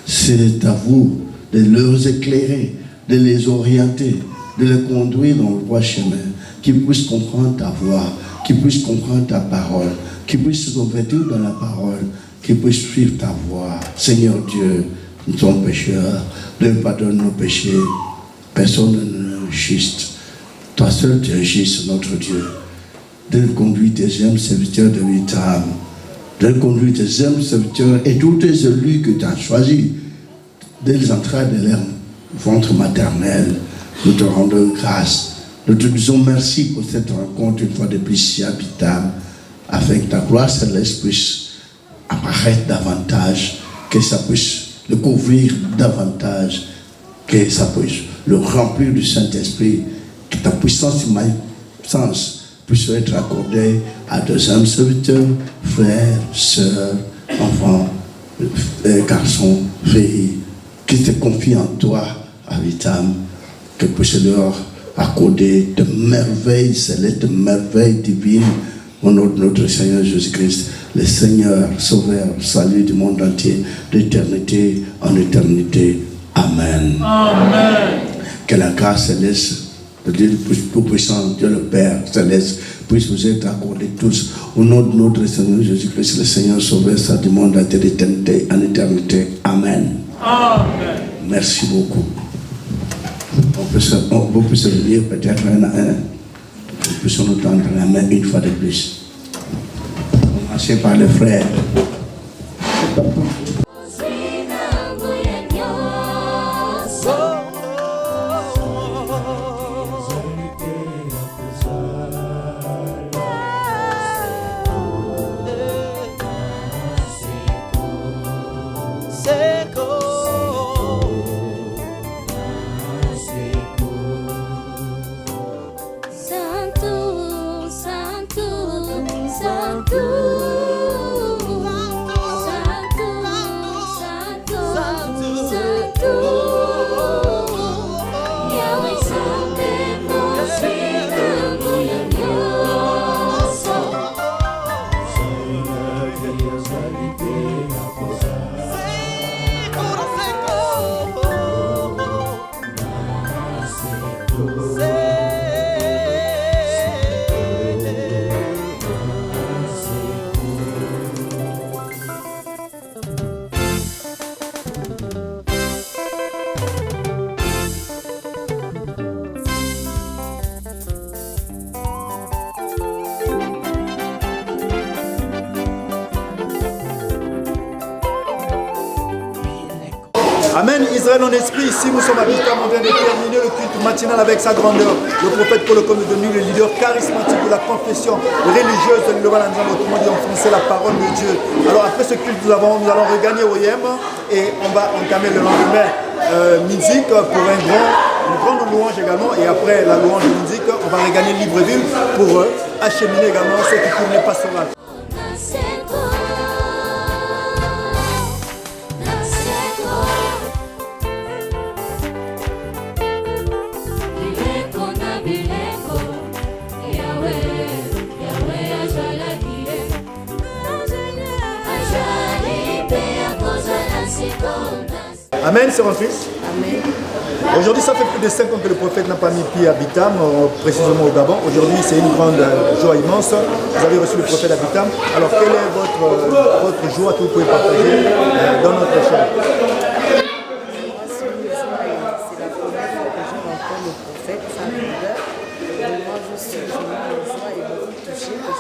c'est à vous de leur éclairer, de les orienter, de les conduire dans le droit chemin, qu'ils puissent comprendre ta voix, qu'ils puissent comprendre ta parole, qu'ils puissent se convertir dans la parole, qu'ils puissent suivre ta voix. Seigneur Dieu, nous sommes pécheurs, Dieu pardonne nos péchés, personne n'est juste. Toi seul tu es juste, notre Dieu. Dieu conduit tes âmes serviteurs de Vitam, Dieu conduit tes âmes serviteurs et tous tes élus que tu as choisis dès les entrailles de leur ventre maternel. Nous te rendons grâce. Nous te disons merci pour cette rencontre une fois de plus ici à Vitam, afin que ta gloire céleste puisse apparaître davantage, que ça puisse le couvrir davantage, que ça puisse le remplir du Saint-Esprit, que ta puissance et ma puissance puissent être accordées à tes âmes serviteurs, frères, sœurs, enfants, garçons, filles, qui te confient en toi à Vitam, que puisse leur accorder de merveilles célestes, de merveilles divines, au nom de notre Seigneur Jésus-Christ, le Seigneur, Sauveur, Salut du monde entier, d'éternité en éternité. Amen. Amen. Que la grâce céleste de Dieu le Tout-Puissant, Dieu le Père céleste, puisse vous être accordée tous, au nom de notre Seigneur Jésus-Christ, le Seigneur, Sauveur, Salut du monde entier, d'éternité en éternité. Amen. Amen. Merci beaucoup. On peut se venir peut-être un à un. Nous puissions nous tendre la main une fois de plus. Commencez par les frères. Amen. Israël en esprit, ici nous sommes à Vitam, on vient de terminer le culte matinal avec sa grandeur. Le prophète Paul Okom est devenu le leader charismatique de la confession religieuse de l'Ilobalanzam, autrement dit en français la parole de Dieu. Alors après ce culte, nous allons regagner OIM et on va entamer le lendemain musique pour une grande louange également. Et après la louange de musique, on va regagner Libreville pour acheminer également ce qui tourne pastoral. Amen, c'est mon fils. Amen. Aujourd'hui, ça fait plus de 5 ans que le prophète n'a pas mis pied à Vitam, précisément au Gabon. Aujourd'hui, c'est une grande joie immense. Vous avez reçu le prophète à Vitam. Alors, quelle est votre joie que vous pouvez partager dans notre chaîne? C'est la première fois que je rencontre le prophète, sa grandeur. Moi, je suis vraiment en joie et beaucoup touchée que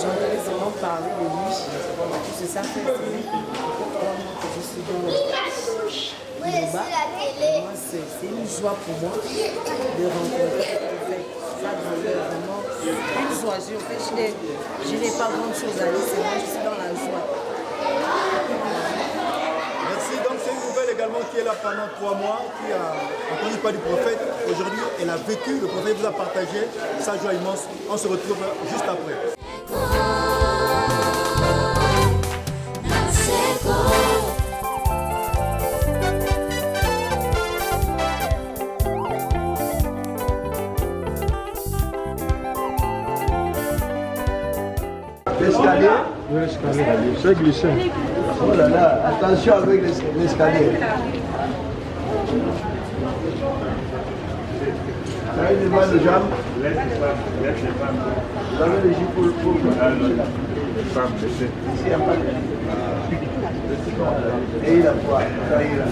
j'entendais seulement parler de lui. C'est ça fait 3 mois que je suis dans Moi, c'est une joie pour moi de rencontrer le prophète. Ça devient vraiment une joie. Je n'ai pas grand chose à dire, c'est moi, je suis dans la joie. Merci. Donc c'est une nouvelle également qui est là pendant 3 mois, qui a entendu pas du prophète. Aujourd'hui, elle a vécu, le prophète vous a partagé sa joie immense. On se retrouve juste après. l'escalier. C'est glissé. Oh là là, attention avec l'escalier. Vous avez des mains de jambes? Vous avez les jupes pour les femmes. Ici, il n'y a pas de... Et il a quoi? Ça ira.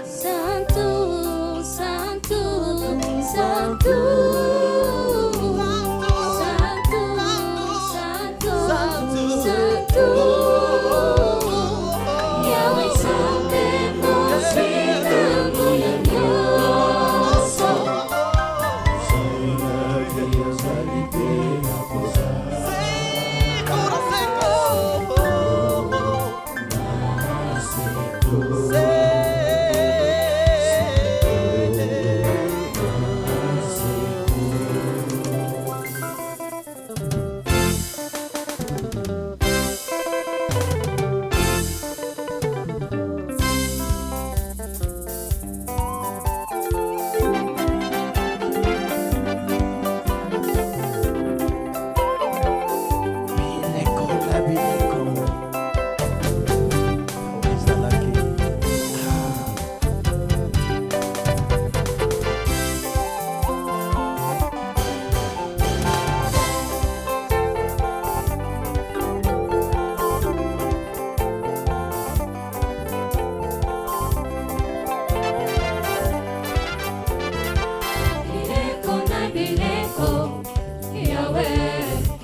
Santo, Santo, Santo.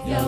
Yo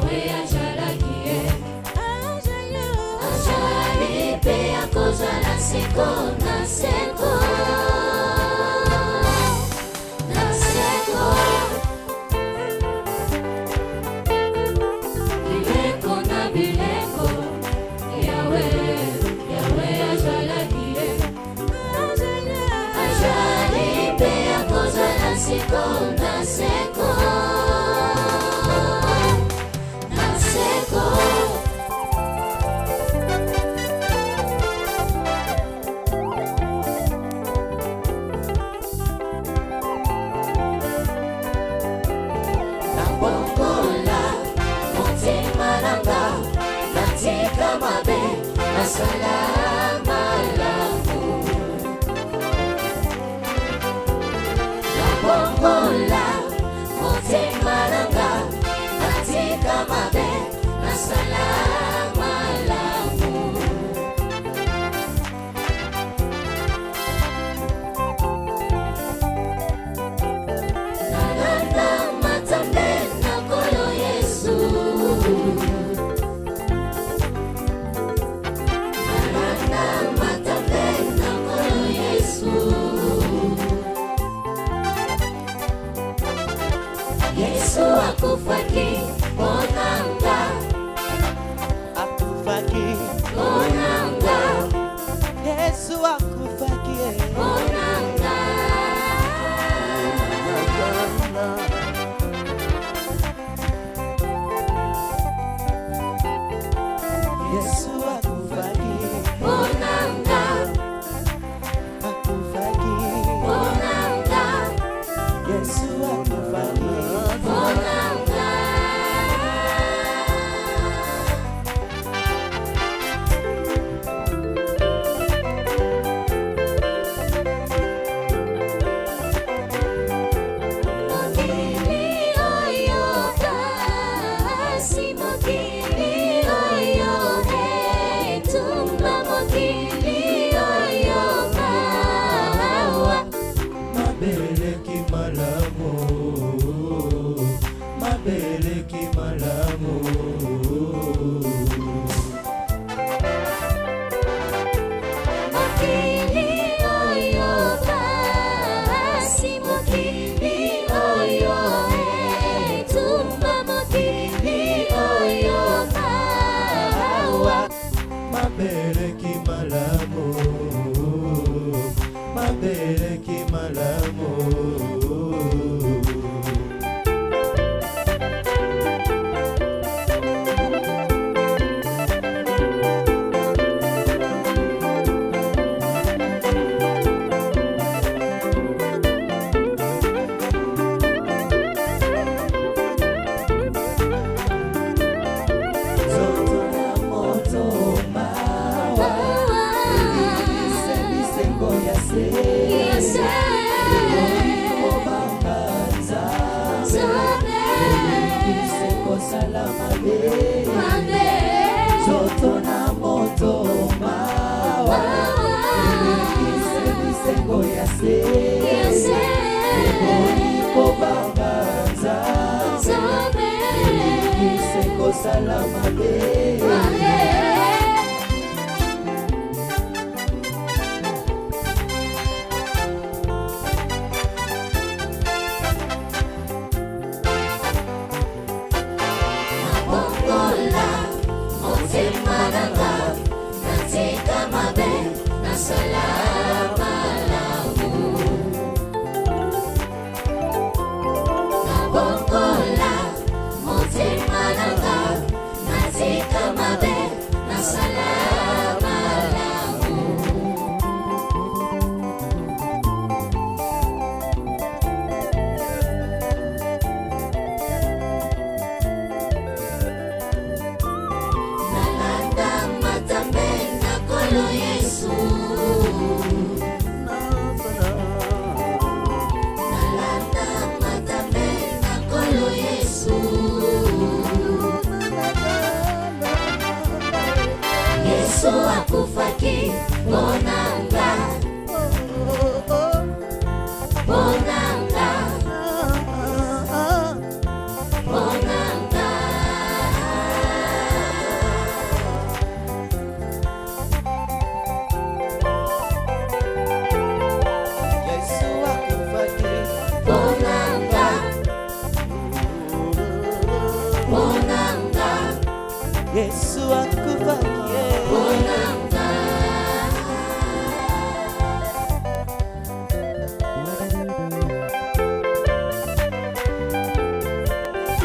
mabe zoto na moto mawa elikise bisengo ya se eboni kobanganza elikise kosala mabe Yesu akufakie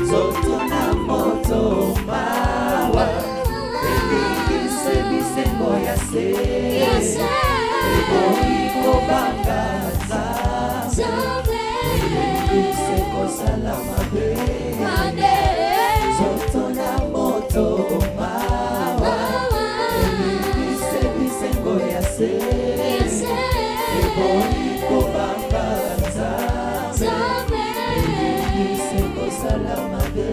zoto na moto mawa elikise bisengo ya se eboni kobangaza elikise kosala mabe zoto na moto mawa elikise bisengo ya se eboni kobanganza elikise kosala mabe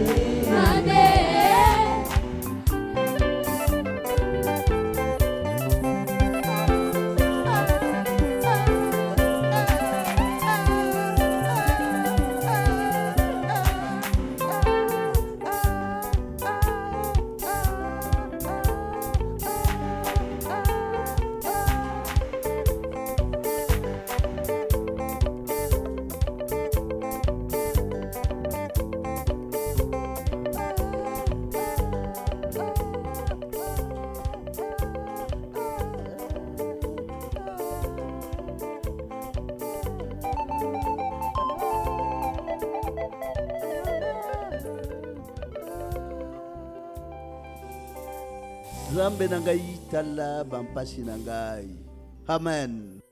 Nzambe na ngai tala bampasi na ngai. Amen.